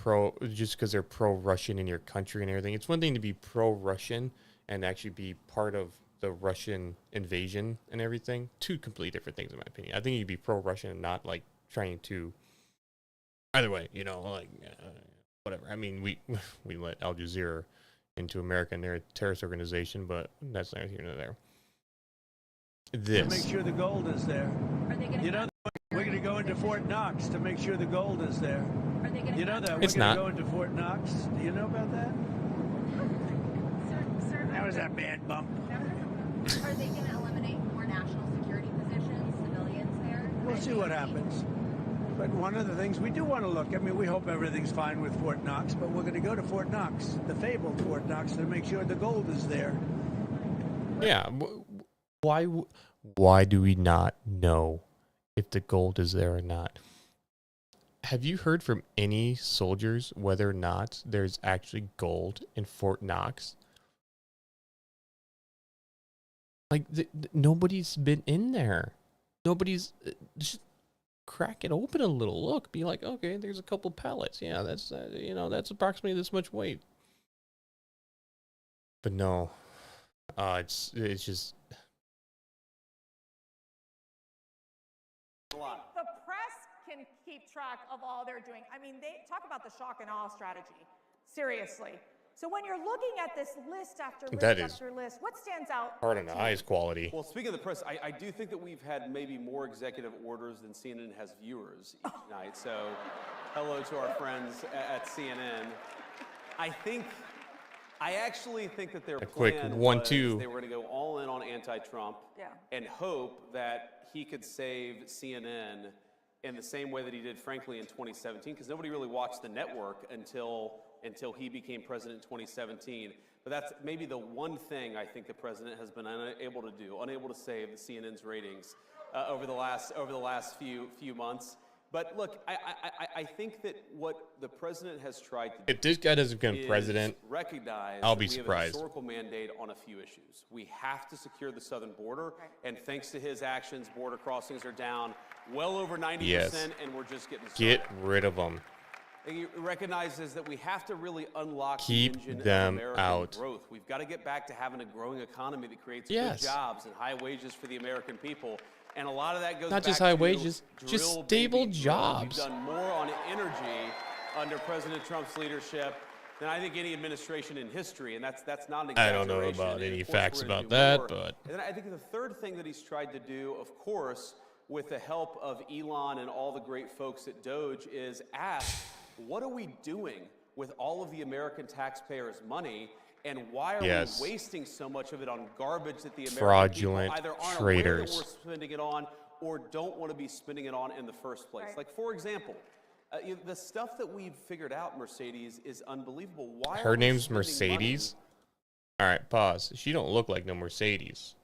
A: just because they're pro-Russian in your country and everything. It's one thing to be pro-Russian and actually be part of the Russian invasion and everything. Two completely different things, in my opinion. I think you'd be pro-Russian and not like trying to. Either way, whatever. I mean, we let Al Jazeera into America, and they're a terrorist organization, but that's neither here nor there.
G: To make sure the gold is there.
E: Are they gonna
G: We're going to go into Fort Knox to make sure the gold is there.
E: Are they gonna
G: You know that we're
A: It's
G: going
A: not.
G: to go into Fort Knox. Do you know about that?
H: Sir,
G: That was a bad bump.
H: are they going to eliminate more national security positions, civilians there?
G: We'll see what happens. But one of the things we do want to look, I mean, we hope everything's fine with Fort Knox, but we're going to go to Fort Knox, the fabled Fort Knox, to make sure the gold is there.
A: Yeah. Why do we not know if the gold is there or not? Have you heard from any soldiers whether or not there's actually gold in Fort Knox? Like, nobody's been in there. Nobody's just crack it open a little. Look, be like, okay, there's a couple pellets. Yeah, that's that's approximately this much weight. But no, it's just.
I: The press can keep track of all they're doing. I mean, they talk about the shock and awe strategy. Seriously. So when you're looking at this list after list after list, what stands out?
A: Hard on the eyes quality.
C: Well, speaking of the press, I do think that we've had maybe more executive orders than CNN has viewers each night. So hello to our friends at CNN. I actually think that their plan was they were going to go all in on anti-Trump and hope that he could save CNN in the same way that he did, frankly, in 2017, because nobody really watched the network until he became president in 2017. But that's maybe the one thing I think the president has been unable to do, unable to save the CNN's ratings over the last few months. But look, I think that what the president has tried to do,
A: if this guy doesn't become president,
C: recognize
A: I'll be
C: that we have a
A: surprised.
C: historical mandate on a few issues. We have to secure the southern border, and thanks to his actions, border crossings are down well over 90%,
A: Yes.
C: and we're just getting started.
A: Get rid of them.
C: He recognizes that we have to really unlock
A: Keep
C: the engine
A: them
C: of American
A: out.
C: growth. We've got to get back to having a growing economy that creates
A: Yes.
C: good jobs and high wages for the American people. And a lot of that goes
A: Not just
C: back
A: high
C: to
A: wages, just
C: drill,
A: stable
C: baby, drill.
A: jobs.
C: We've done more on energy under President Trump's leadership than I think any administration in history, and that's not an
A: I
C: exaggeration.
A: don't know about
C: And
A: any
C: of course,
A: facts
C: we're gonna
A: about
C: do
A: that,
C: more.
A: but
C: And then I think the third thing that he's tried to do, of course, with the help of Elon and all the great folks at DOGE, is ask, what are we doing with all of the American taxpayers' money, and why are
A: Yes.
C: we wasting so much of it on garbage that the American
A: Fraudulent
C: people either aren't
A: traitors.
C: aware that we're spending it on or don't want to be spending it on in the first place?
I: Right.
C: Like, for example, the stuff that we've figured out, Mercedes, is unbelievable. Why
A: her
C: are we
A: name's
C: spending
A: Mercedes. All right, pause. She don't look like no Mercedes.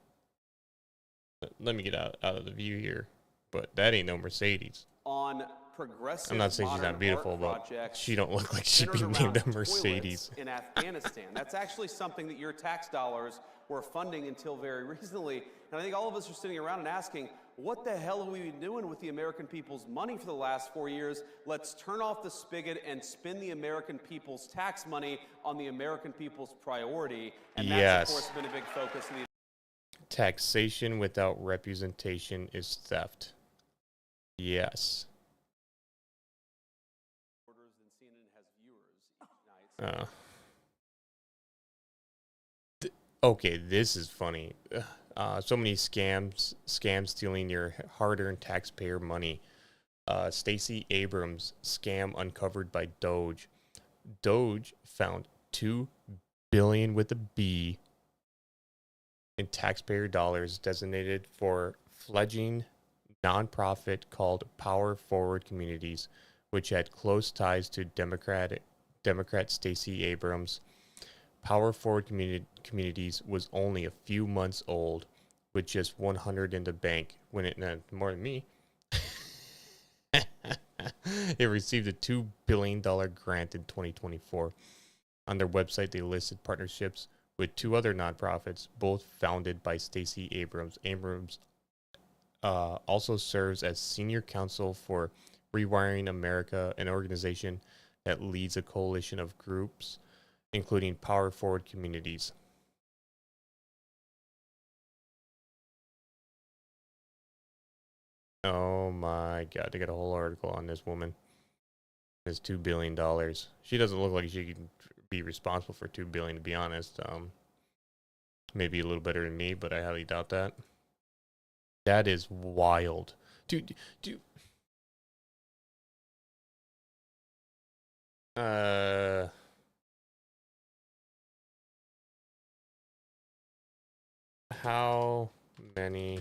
A: Let me get out of the view here, but that ain't no Mercedes.
C: money on progressive
A: I'm not saying she's
C: modern
A: not beautiful,
C: art
A: but
C: projects
A: she don't look like she'd be
C: centered
A: named a
C: around
A: Mercedes.
C: toilets in Afghanistan? That's actually something that your tax dollars were funding until very recently. And I think all of us are sitting around and asking, what the hell have we been doing with the American people's money for the last 4 years? Let's turn off the spigot and spend the American people's tax money on the American people's priority. And that's,
A: Yes.
C: of course, been a big focus of the
A: Taxation without representation is theft. Yes.
C: orders than CNN has viewers each night.
A: Okay, this is funny. So many scams stealing your hard-earned taxpayer money. Stacey Abrams scam uncovered by DOGE. DOGE found $2 billion with a B in taxpayer dollars designated for fledgling nonprofit called Power Forward Communities, which had close ties to Democrat Stacey Abrams. Power Forward Communities was only a few months old, with just 100 in the bank when it more than me. It received a $2 billion grant in 2024. On their website, they listed partnerships with two other nonprofits, both founded by Stacey Abrams. Abrams also serves as senior counsel for Rewiring America, an organization that leads a coalition of groups, including Power Forward Communities. Oh my God, they got a whole article on this woman. It's $2 billion. She doesn't look like she can be responsible for $2 billion, to be honest. Maybe a little better than me, but I highly doubt that. That is wild. Dude, how many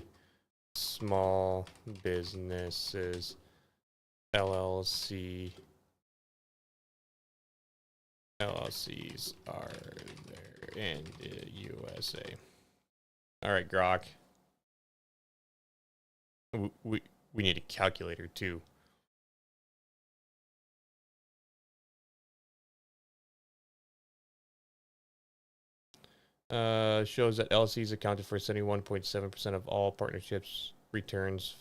A: small businesses LLCs are there in the USA? All right, Grok. We need a calculator too. Shows that LLCs accounted for 71.7% of all partnerships returns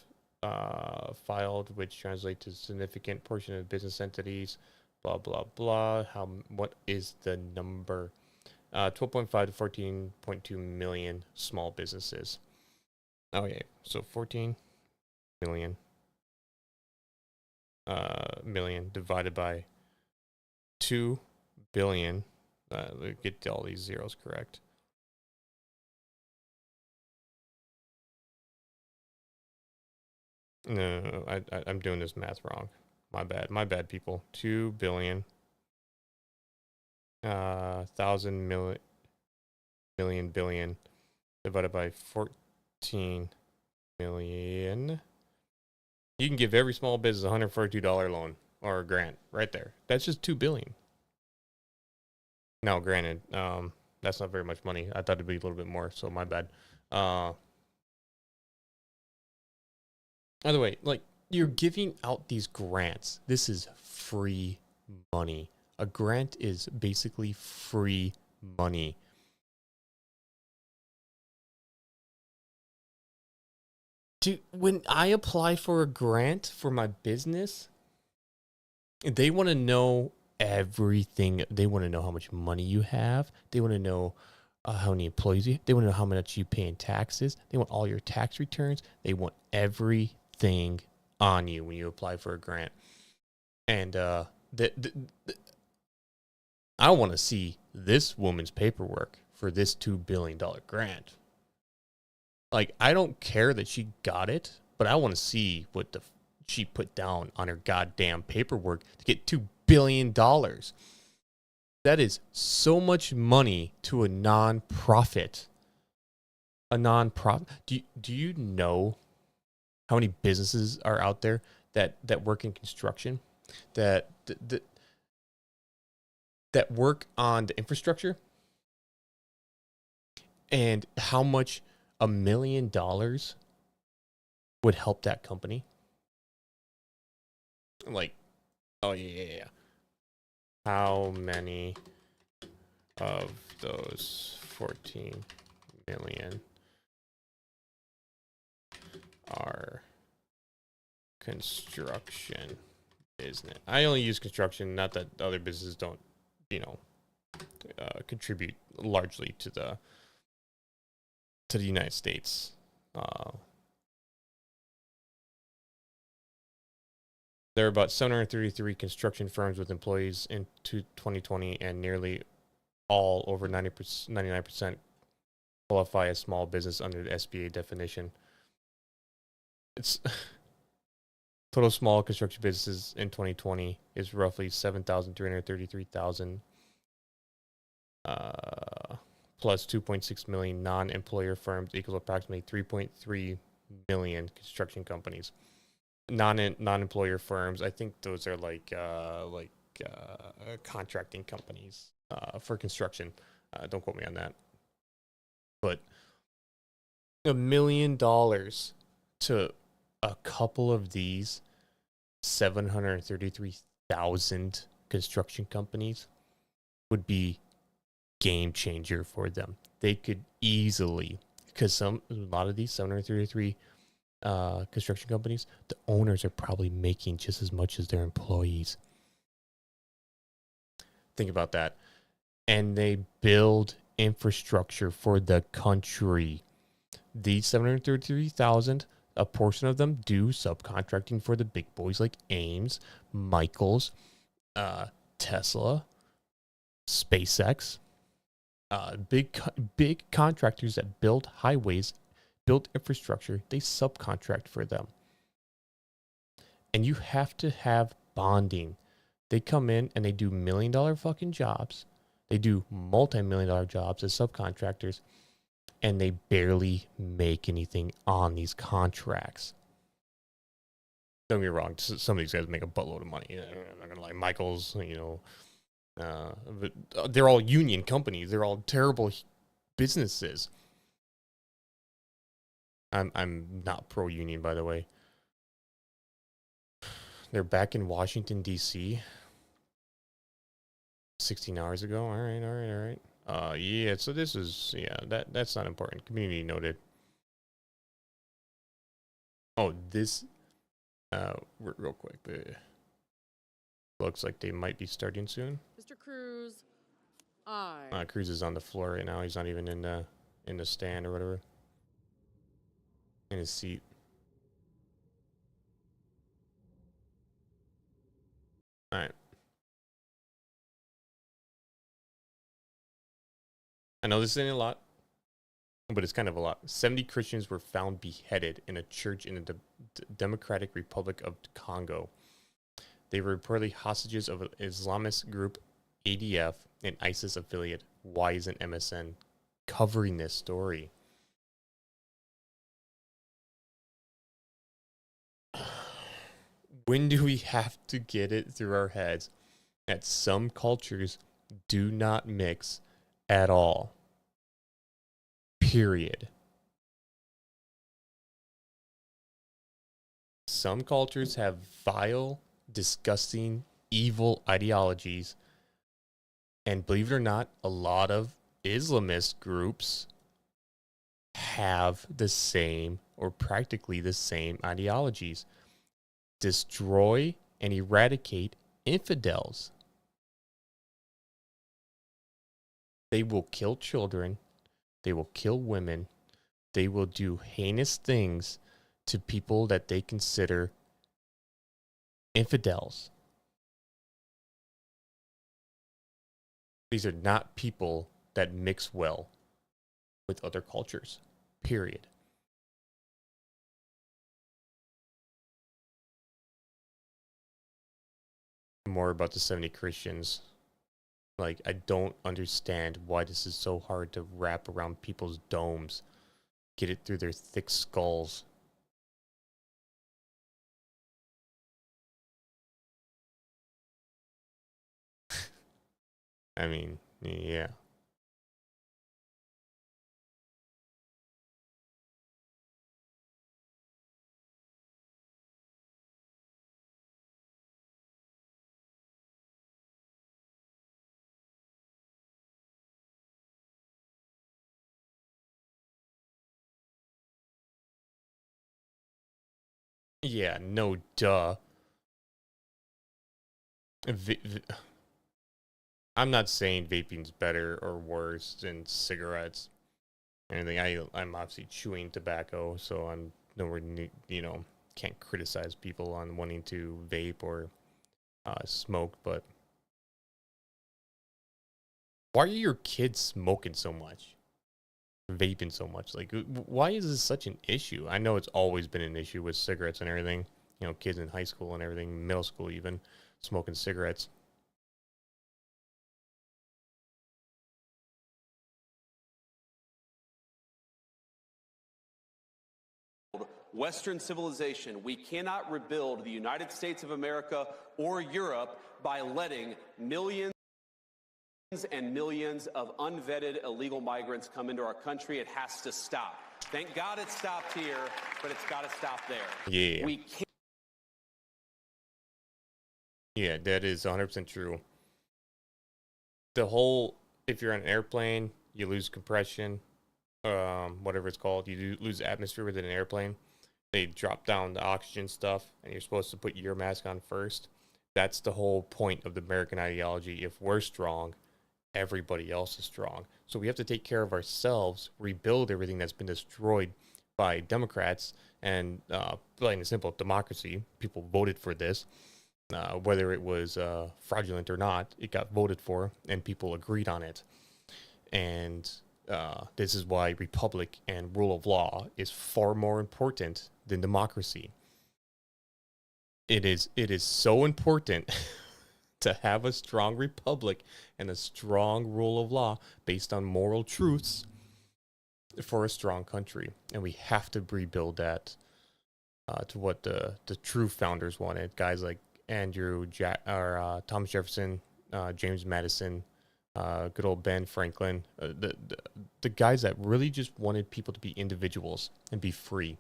A: filed, which translates to a significant portion of business entities. Blah blah blah. What is the number? 12.5 to 14.2 million small businesses. Okay, so 14 million million divided by 2 billion. Get all these zeros correct. No, I'm doing this math wrong. My bad, people. 2 billion, 1,000 million billion divided by 14 million. You can give every small business a $142 loan or a grant right there. That's just 2 billion. Now, granted, That's not very much money. I thought it'd be a little bit more, so my bad. By the way, like, you're giving out these grants. This is free money. A grant is basically free money. Dude, when I apply for a grant for my business, they want to know everything. They want to know how much money you have. They want to know how many employees you have. They want to know how much you pay in taxes. They want all your tax returns. They want everything on you when you apply for a grant. And I want to see this woman's paperwork for this $2 billion grant. Like, I don't care that she got it, but I want to see what she put down on her goddamn paperwork to get $2 billion. That is so much money to a non-profit. A non-profit. Do you know how many businesses are out there that work in construction, that work on the infrastructure, and how much $1 million would help that company? Like, oh yeah. How many of those 14 million are construction business? I only use construction, not that other businesses don't, contribute largely to the United States. There are about 733 construction firms with employees in 2020, and nearly all, over 99%, qualify as small business under the SBA definition. It's total small construction businesses in 2020 is roughly 7,333,000, plus 2.6 million non-employer firms equals approximately 3.3 million construction companies. Non-employer firms, I think those are like contracting companies for construction. Don't quote me on that. But $1 million to a couple of these 733,000 construction companies would be game changer for them. They could easily, because a lot of these 733 construction companies, the owners are probably making just as much as their employees. Think about that. And they build infrastructure for the country. These 733,000, a portion of them do subcontracting for the big boys like Ames, Michaels, Tesla, SpaceX, big contractors that build highways, build infrastructure. They subcontract for them. And you have to have bonding. They come in and they do $1 million fucking jobs. They do multi-million-dollar jobs as subcontractors, and they barely make anything on these contracts. Don't get me wrong, some of these guys make a buttload of money. I'm not gonna lie, Michaels, but they're all union companies. They're all terrible businesses. I'm not pro-union, by the way. They're back in Washington, D.C. 16 hours ago. All right. Yeah, so this is, that's not important. Community noted. Oh, this, real quick. Looks like they might be starting soon.
F: Mr. Cruz,
A: Cruz is on the floor right now. He's not even in the stand or whatever. In his seat. All right. I know this isn't a lot, but it's kind of a lot. 70 Christians were found beheaded in a church in the Democratic Republic of Congo. They were reportedly hostages of an Islamist group, ADF, an ISIS affiliate. Why isn't MSN covering this story? When do we have to get it through our heads that some cultures do not mix at all. Period. Some cultures have vile, disgusting, evil ideologies. And believe it or not, a lot of Islamist groups have the same or practically the same ideologies. Destroy and eradicate infidels. They will kill children. They will kill women. They will do heinous things to people that they consider infidels. These are not people that mix well with other cultures, period. More about the 70 Christians. Like, I don't understand why this is so hard to wrap around people's domes, get it through their thick skulls. I mean, yeah. Yeah, no duh. I'm not saying vaping's better or worse than cigarettes. Anything. I'm obviously chewing tobacco, so I'm nowhere near, can't criticize people on wanting to vape or smoke, but why are your kids smoking so much? Vaping so much? Like, why is this such an issue? I know it's always been an issue with cigarettes and everything. Kids in high school and everything, middle school even, smoking cigarettes.
C: Western civilization. We cannot rebuild the United States of America or Europe by letting millions and millions of unvetted illegal migrants come into our country. It has to stop. Thank God it stopped here, but it's got to stop there.
A: Yeah.
C: We can't.
A: Yeah, that is 100% true. If you're on an airplane, you lose compression, whatever it's called. You lose atmosphere within an airplane. They drop down the oxygen stuff, and you're supposed to put your mask on first. That's the whole point of the American ideology. If we're strong, everybody else is strong. So we have to take care of ourselves, rebuild everything that's been destroyed by Democrats and plain and simple democracy. People voted for this. Whether it was fraudulent or not, it got voted for, and people agreed on it. And this is why republic and rule of law is far more important than democracy. It is so important to have a strong republic and a strong rule of law based on moral truths for a strong country. And we have to rebuild that to what the true founders wanted. Guys like Thomas Jefferson, James Madison, good old Ben Franklin, the guys that really just wanted people to be individuals and be free.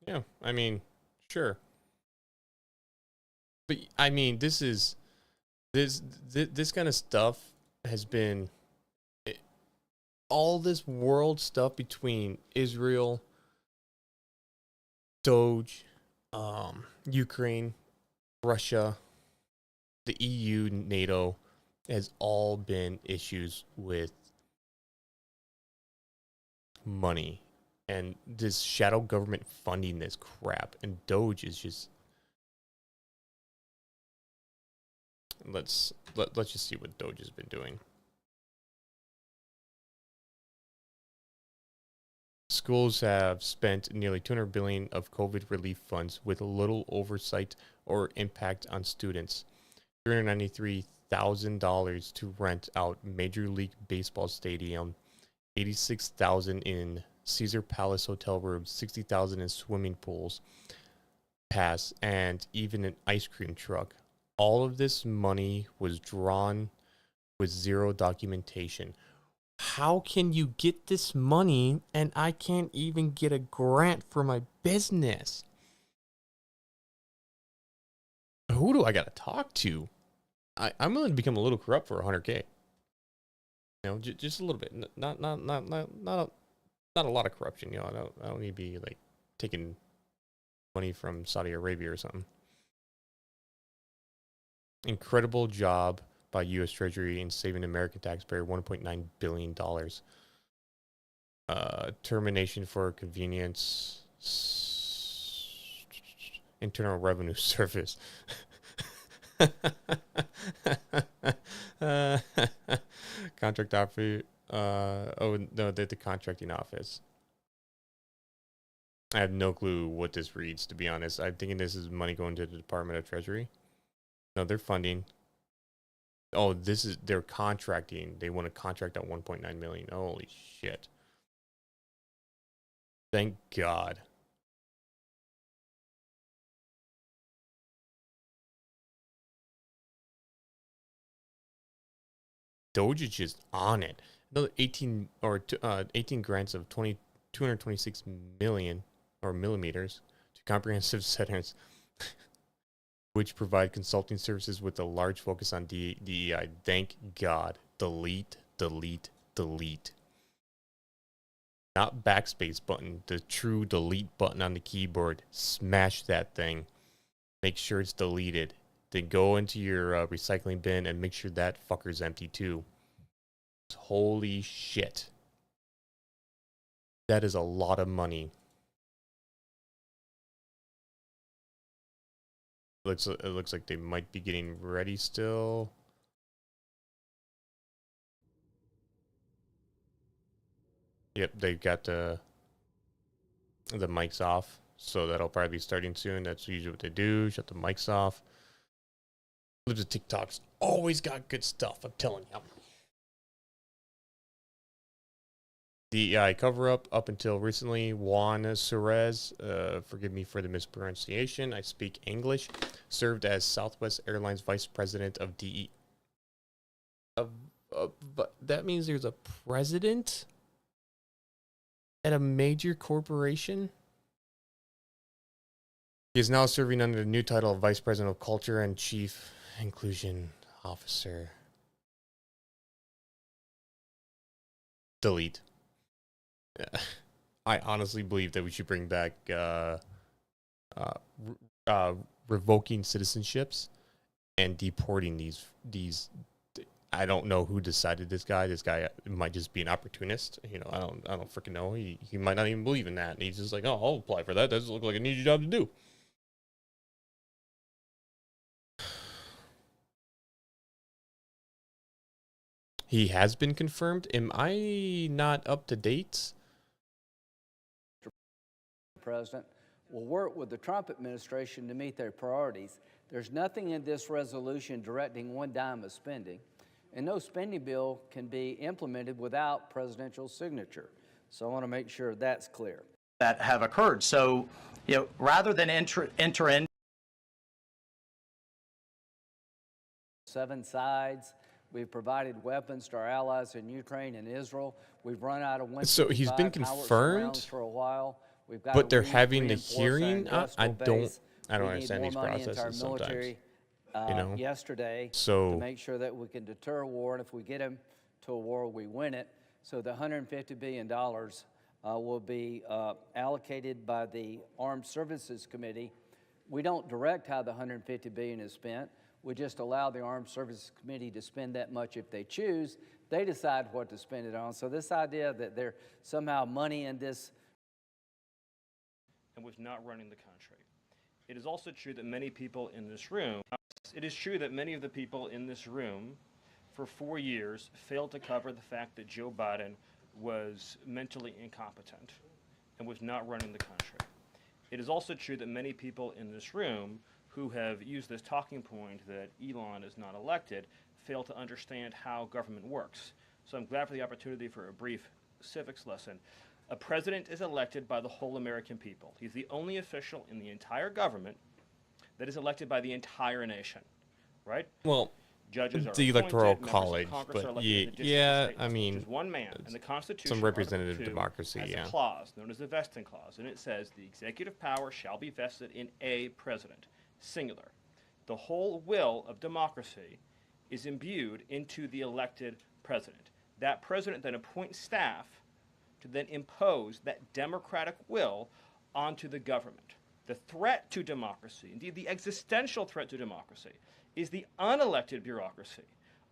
A: Yeah, I mean, sure. But I mean, this kind of stuff has been all this world stuff between Israel, DOGE, Ukraine, Russia, the EU, NATO, has all been issues with money and this shadow government funding this crap. And DOGE is just let's just see what DOGE has been doing. Schools have spent nearly $200 billion of COVID relief funds with little oversight or impact on students. $393,000 to rent out Major League Baseball Stadium, $86,000 in Caesar Palace hotel rooms, $60,000 in swimming pools, pass, and even an ice cream truck. All of this money was drawn with zero documentation. How can you get this money and I can't even get a grant for my business? Who do I got to talk to? I'm willing to become a little corrupt for 100K. You know, just a little bit. Not a lot of corruption. You know, I don't need to be like taking money from Saudi Arabia or something. Incredible job by U.S. Treasury in saving American taxpayer $1.9 billion. Termination for convenience. Internal Revenue Service. Contract office. Oh no, the contracting office. I have no clue what this reads, to be honest. I'm thinking this is money going to the Department of Treasury. No, they're funding. Oh, this is they're contracting. They want to contract out 1.9 million. Holy shit. Thank God. DOGE is just on it. Another 18 grants of 226 million or millimeters to comprehensive centers, which provide consulting services with a large focus on DEI. Thank God. Delete, delete, delete. Not backspace button, the true delete button on the keyboard. Smash that thing. Make sure it's deleted. Then go into your recycling bin and make sure that fucker's empty too. Holy shit. That is a lot of money. It looks like they might be getting ready still. Yep, they've got the mics off, so that'll probably be starting soon. That's usually what they do. Shut the mics off. The TikTok's always got good stuff, I'm telling you. DEI cover-up until recently. Juan Suarez, forgive me for the mispronunciation, I speak English, served as Southwest Airlines Vice President of DEI. But that means there's a president at a major corporation? He is now serving under the new title of Vice President of Culture and Chief Inclusion Officer. Delete. I honestly believe that we should bring back revoking citizenships and deporting these. I don't know who decided this guy. This guy might just be an opportunist. You know, I don't freaking know. He might not even believe in that. And he's just like, oh, I'll apply for that. That doesn't look like an easy job to do. He has been confirmed. Am I not up to date?
J: President will work with the Trump administration to meet their priorities. There's nothing in this resolution directing one dime of spending, and no spending bill can be implemented without presidential signature. So I want to make sure that's clear.
K: That have occurred. So, you know, rather than enter in
J: 7 sides. We've provided weapons to our allies in Ukraine and Israel. We've run out of
A: So he's been confirmed
J: for a while. We've got
A: but they're having the hearing. I don't understand these processes sometimes. You know,
J: yesterday,
A: so
J: to make sure that we can deter a war, and if we get him to a war, we win it. So the $150 billion will be allocated by the Armed Services Committee. We don't direct how the $150 billion is spent. We just allow the Armed Services Committee to spend that much if they choose. They decide what to spend it on. So this idea that there's somehow money in this
L: and was not running the country. It is also true that many people in this room, it is true that many of the people in this room for 4 years failed to cover the fact that Joe Biden was mentally incompetent and was not running the country. It is also true that many people in this room who have used this talking point that Elon is not elected fail to understand how government works. So I'm glad for the opportunity for a brief civics lesson. A president is elected by the whole American people. He's the only official in the entire government that is elected by the entire nation, right?
A: Well,
L: judges are
A: the Electoral
L: appointed, members of
A: College,
L: Congress are
A: but
L: elected in the districts
A: yeah,
L: and states.
A: I mean,
L: There's one man, and the Constitution,
A: some representative
L: Article 2,
A: democracy,
L: has
A: yeah.
L: a clause known as the vesting clause, and it says the executive power shall be vested in a president, singular. The whole will of democracy is imbued into the elected president. That president then appoints staff to then impose that democratic will onto the government. The threat to democracy, indeed the existential threat to democracy, is the unelected bureaucracy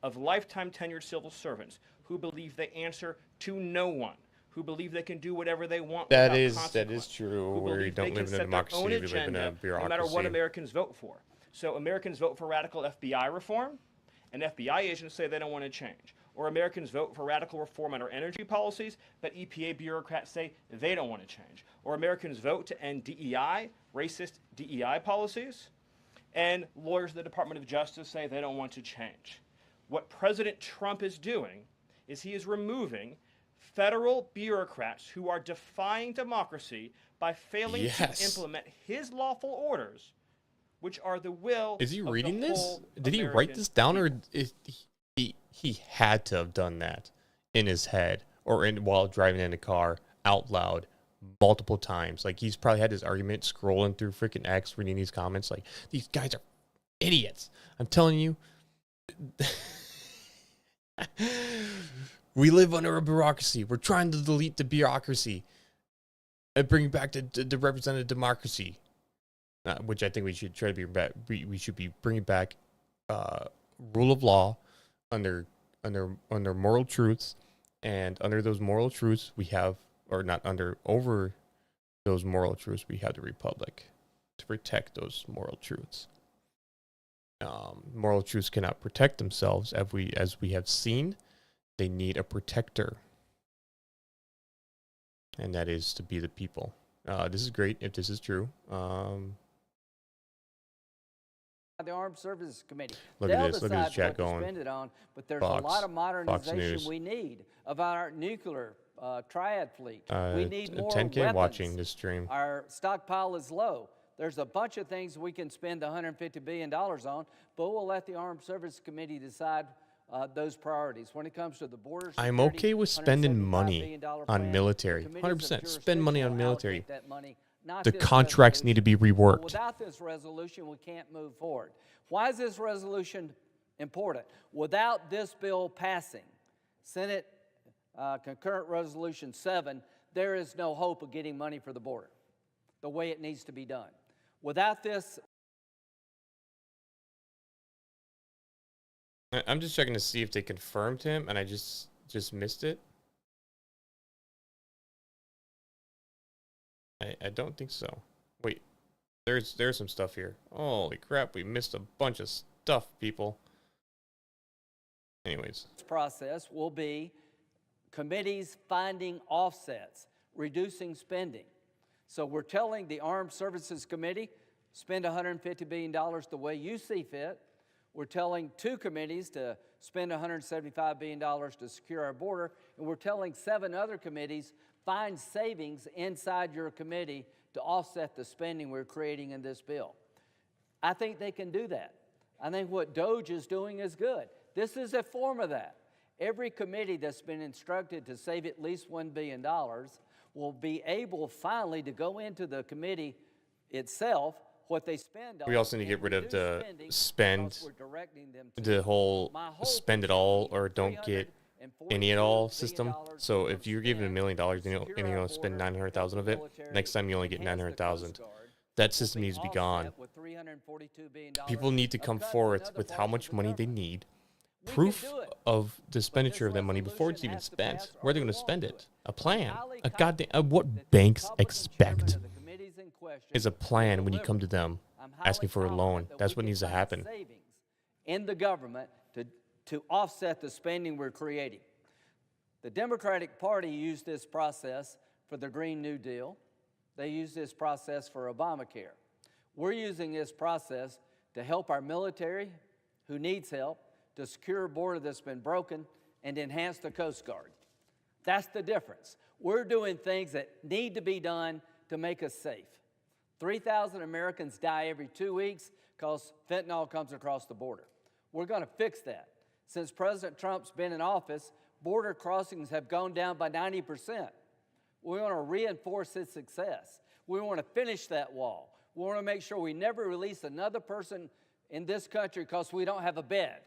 L: of lifetime tenured civil servants who believe they answer to no one, who believe they can do whatever they want
A: That
L: without
A: is
L: consequence,
A: true.
L: who
A: We
L: believe
A: don't
L: they can
A: live in a
L: set their
A: democracy.
L: own
A: We live in a
L: agenda
A: bureaucracy.
L: no matter what Americans vote for. So Americans vote for radical FBI reform, and FBI agents say they don't want to change. Or Americans vote for radical reform on our energy policies, but EPA bureaucrats say they don't want to change. Or Americans vote to end DEI, racist DEI policies, and lawyers at the Department of Justice say they don't want to change. What President Trump is doing is he is removing federal bureaucrats who are defying democracy by failing to implement his lawful orders, which are the will
A: Is he
L: of
A: reading
L: the
A: this?
L: whole
A: Did he write
L: American
A: this down,
L: people.
A: or is he had to have done that in his head or while driving in a car out loud multiple times? Like, he's probably had this argument scrolling through freaking X, reading these comments. Like, these guys are idiots. I'm telling you. We live under a bureaucracy. We're trying to delete the bureaucracy and bring back the representative democracy, which I think we should try to bring back. We should be bringing back rule of law under moral truths, and under those moral truths we have, or not under, over those moral truths we have the republic to protect those moral truths. Moral truths cannot protect themselves, as we have seen. They need a protector, and that is to be the people. This is great if this is true.
J: The Armed Services Committee.
A: Look at this chat going.
J: Spend it on, but there's
A: Fox,
J: a lot of modernization
A: News.
J: we need of our nuclear triad fleet. We need more
A: 10K
J: weapons.
A: watching this stream.
J: Our stockpile is low. There's a bunch of things we can spend $150 billion on, but we'll let the Armed Services Committee decide those priorities. When it comes to the border security,
A: I'm okay with spending
J: $175
A: money
J: billion
A: on
J: plan,
A: military.
J: the committees of
A: 100%. Spend money on
J: jurisdiction will
A: military.
J: allocate that money, not
A: The
J: this
A: contracts need to be
J: resolution.
A: reworked.
J: Without this resolution, we can't move forward. Why is this resolution important? Without this bill passing, Senate Concurrent Resolution 7, there is no hope of getting money for the border the way it needs to be done. Without this,
A: I'm just checking to see if they confirmed him, and I just missed it. I don't think so. Wait, there's some stuff here. Holy crap, we missed a bunch of stuff, people. Anyways,
J: this process will be committees finding offsets, reducing spending. So we're telling the Armed Services Committee, spend $150 billion the way you see fit. We're telling 2 committees to spend $175 billion to secure our border, and we're telling 7 other committees, find savings inside your committee to offset the spending we're creating in this bill. I think they can do that. I think what DOGE is doing is good. This is a form of that. Every committee that's been instructed to save at least $1 billion will be able finally to go into the committee itself what they spend on.
A: we also need to get rid of the the whole spend it all or don't get any at all system. So if you're given $1 million and you're going to spend 900,000 of it, next time you only get 900,000. That system needs to be gone. People need to come forth with how much money they need, proof of the expenditure of that money before it's even spent, where they're going to spend it, a plan, a goddamn. What banks expect is a plan when you come to them asking for a loan. That's what needs to happen.
J: In the government to offset the spending we're creating. The Democratic Party used this process for the Green New Deal. They used this process for Obamacare. We're using this process to help our military, who needs help, to secure a border that's been broken, and enhance the Coast Guard. That's the difference. We're doing things that need to be done to make us safe. 3,000 Americans die every 2 weeks because fentanyl comes across the border. We're going to fix that. Since President Trump's been in office, border crossings have gone down by 90%. We want to reinforce its success. We want to finish that wall. We want to make sure we never release another person in this country because we don't have a bed.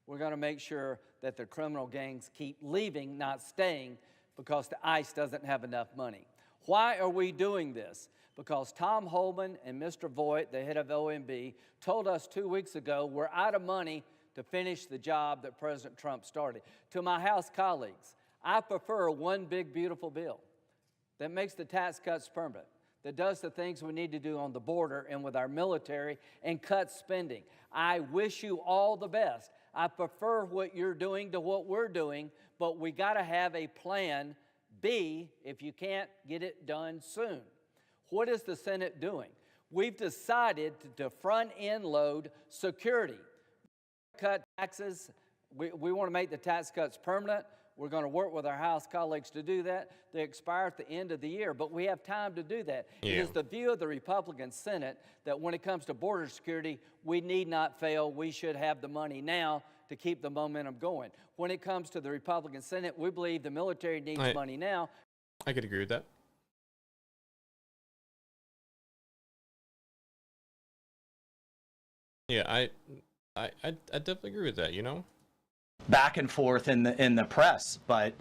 J: We're going to make sure that the criminal gangs keep leaving, not staying, because the ICE doesn't have enough money. Why are we doing this? Because Tom Holman and Mr. Voigt, the head of OMB, told us 2 weeks ago we're out of money to finish the job that President Trump started. To my House colleagues, I prefer one big, beautiful bill that makes the tax cuts permanent, that does the things we need to do on the border and with our military, and cuts spending. I wish you all the best. I prefer what you're doing to what we're doing, but we got to have a plan B if you can't get it done soon. What is the Senate doing? We've decided to front-end load security. Cut taxes. We want to make the tax cuts permanent. We're going to work with our House colleagues to do that. They expire at the end of the year, but we have time to do that. Yeah. It is the view of the Republican Senate that when it comes to border security, we need not fail. We should have the money now to keep the momentum going. When it comes to the Republican Senate, we believe the military needs money now.
A: I could agree with that. Yeah, I definitely agree with that, you know?
K: Back and forth in the press, but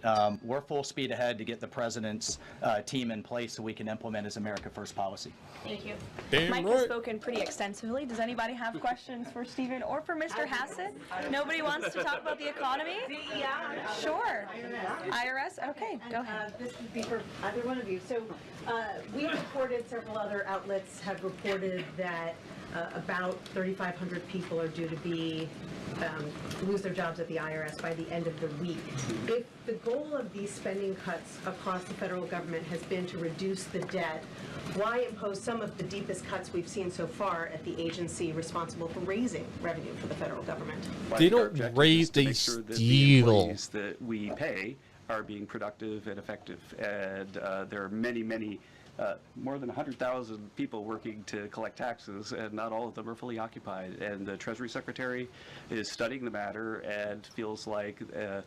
K: we're full speed ahead to get the president's team in place so we can implement his America First policy.
H: Thank you.
A: Damn
H: Mike has spoken pretty extensively. Does anybody have questions for Stephen or for Mr. Hassett? Nobody wants to talk about the economy? Yeah. Sure. IRS? Okay, go ahead.
M: This would be for either one of you. So we reported, several other outlets have reported that about 3,500 people are due to be lose their jobs at the IRS by the end of the week. If the goal of these spending cuts across the federal government has been to reduce the debt, why impose some of the deepest cuts we've seen so far at the agency responsible for raising revenue for the federal government?
A: They don't raise, they steal.
N: The employees that we pay are being productive and effective, and there are many more than 100,000 people working to collect taxes, and not all of them are fully occupied. And the Treasury Secretary is studying the matter and feels like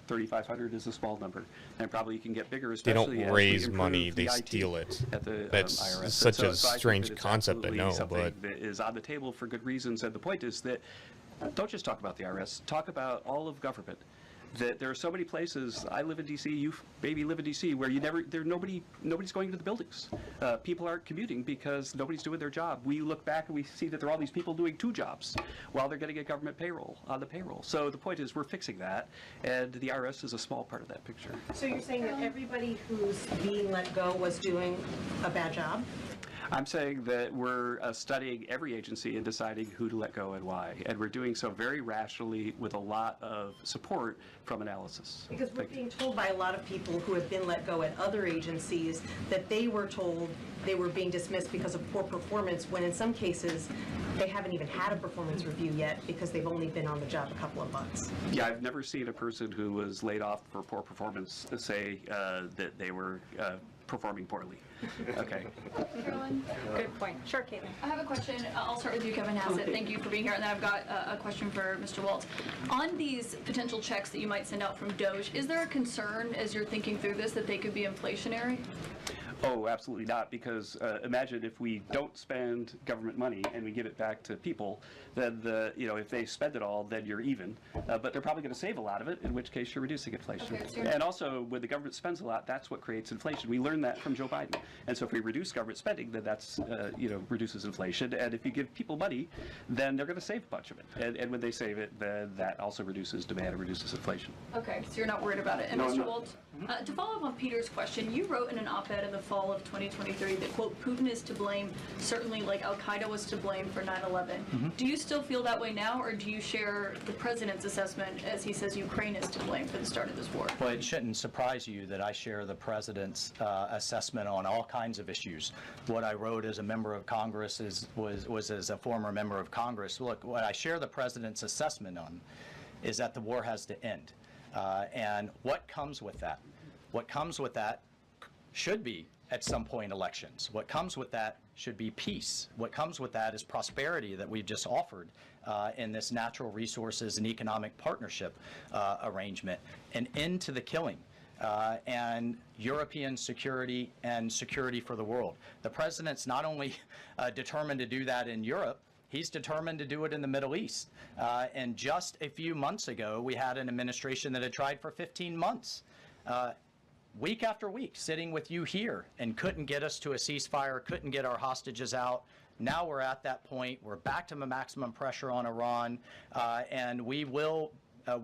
N: 3,500 is a small number, and probably can get bigger. Especially
A: they don't raise money; they steal it.
N: At the
A: That's
N: IRS.
A: such a
N: so
A: strange concept. I know,
N: but that is on the table for good reasons. And the point is that don't just talk about the IRS. Talk about all of government. That there are so many places. I live in D.C. You maybe live in D.C. where nobody's going to the buildings. People aren't commuting because nobody's doing their job. We look back and we see that there are all these people doing 2 jobs while they're getting a government payroll on the payroll. So the point is we're fixing that, and the IRS is a small part of that picture.
M: So you're saying that everybody who's being let go was doing a bad job?
N: I'm saying that we're studying every agency and deciding who to let go and why. And we're doing so very rationally with a lot of support from analysis.
M: Because we're being told by a lot of people who have been let go at other agencies that they were told they were being dismissed because of poor performance, when in some cases they haven't even had a performance review yet because they've only been on the job a couple of months.
N: Yeah, I've never seen a person who was laid off for poor performance say that they were performing poorly. Okay.
H: Carolyn? Good point. Sure, Caitlin. I have a question. I'll start with you, Kevin Hassett. Thank you for being here. And then I've got a question for Mr. Waltz. On these potential checks that you might send out from DOGE, is there a concern as you're thinking through this that they could be inflationary?
N: Oh, absolutely not, because imagine if we don't spend government money and we give it back to people, then if they spend it all, then you're even. But they're probably going to save a lot of it, in which case you're reducing inflation. Okay, and also, when the government spends a lot, that's what creates inflation. We learned that from Joe Biden. And so if we reduce government spending, then that's, reduces inflation. And if you give people money, then they're going to save a bunch of it. And when they save it, then that also reduces demand and reduces inflation.
H: Okay, so you're not worried about it. And
N: No,
H: Mr. Waltz? To follow up on Peter's question, you wrote in an op-ed in the fall of 2023 that, quote, Putin is to blame, certainly like Al-Qaeda was to blame for 9/11. Do you still feel that way now, or do you share the president's assessment as he says Ukraine is to blame for the start of this war?
K: Well, it shouldn't surprise you that I share the president's assessment on all kinds of issues. What I wrote as a member of Congress was as a former member of Congress. Look, what I share the president's assessment on is that the war has to end. And what comes with that? What comes with that should be, at some point, elections. What comes with that should be peace. What comes with that is prosperity that we've just offered in this natural resources and economic partnership arrangement, an end to the killing, and European security and security for the world. The president's not only determined to do that in Europe, he's determined to do it in the Middle East. And just a few months ago, we had an administration that had tried for 15 months, week after week, sitting with you here and couldn't get us to a ceasefire, couldn't get our hostages out. Now we're at that point. We're back to maximum pressure on Iran, and we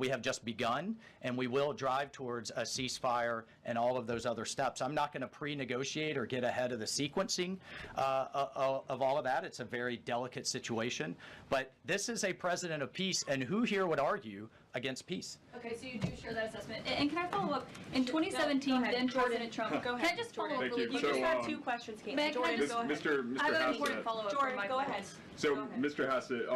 K: have just begun, and we will drive towards a ceasefire and all of those other steps. I'm not going to pre-negotiate or get ahead of the sequencing of all of that. It's a very delicate situation. But this is a president of peace, and who here would argue against peace?
H: Okay, so you do share that assessment. And can I follow up? In 2017, then President Trump.
M: Go ahead.
H: Can I just follow up really
M: You
H: quickly?
M: just have two questions, Kate.
H: Jordan,
M: go ahead.
H: I have an important follow-up.
M: Jordan, go ahead.
O: So, Mr. Hassett,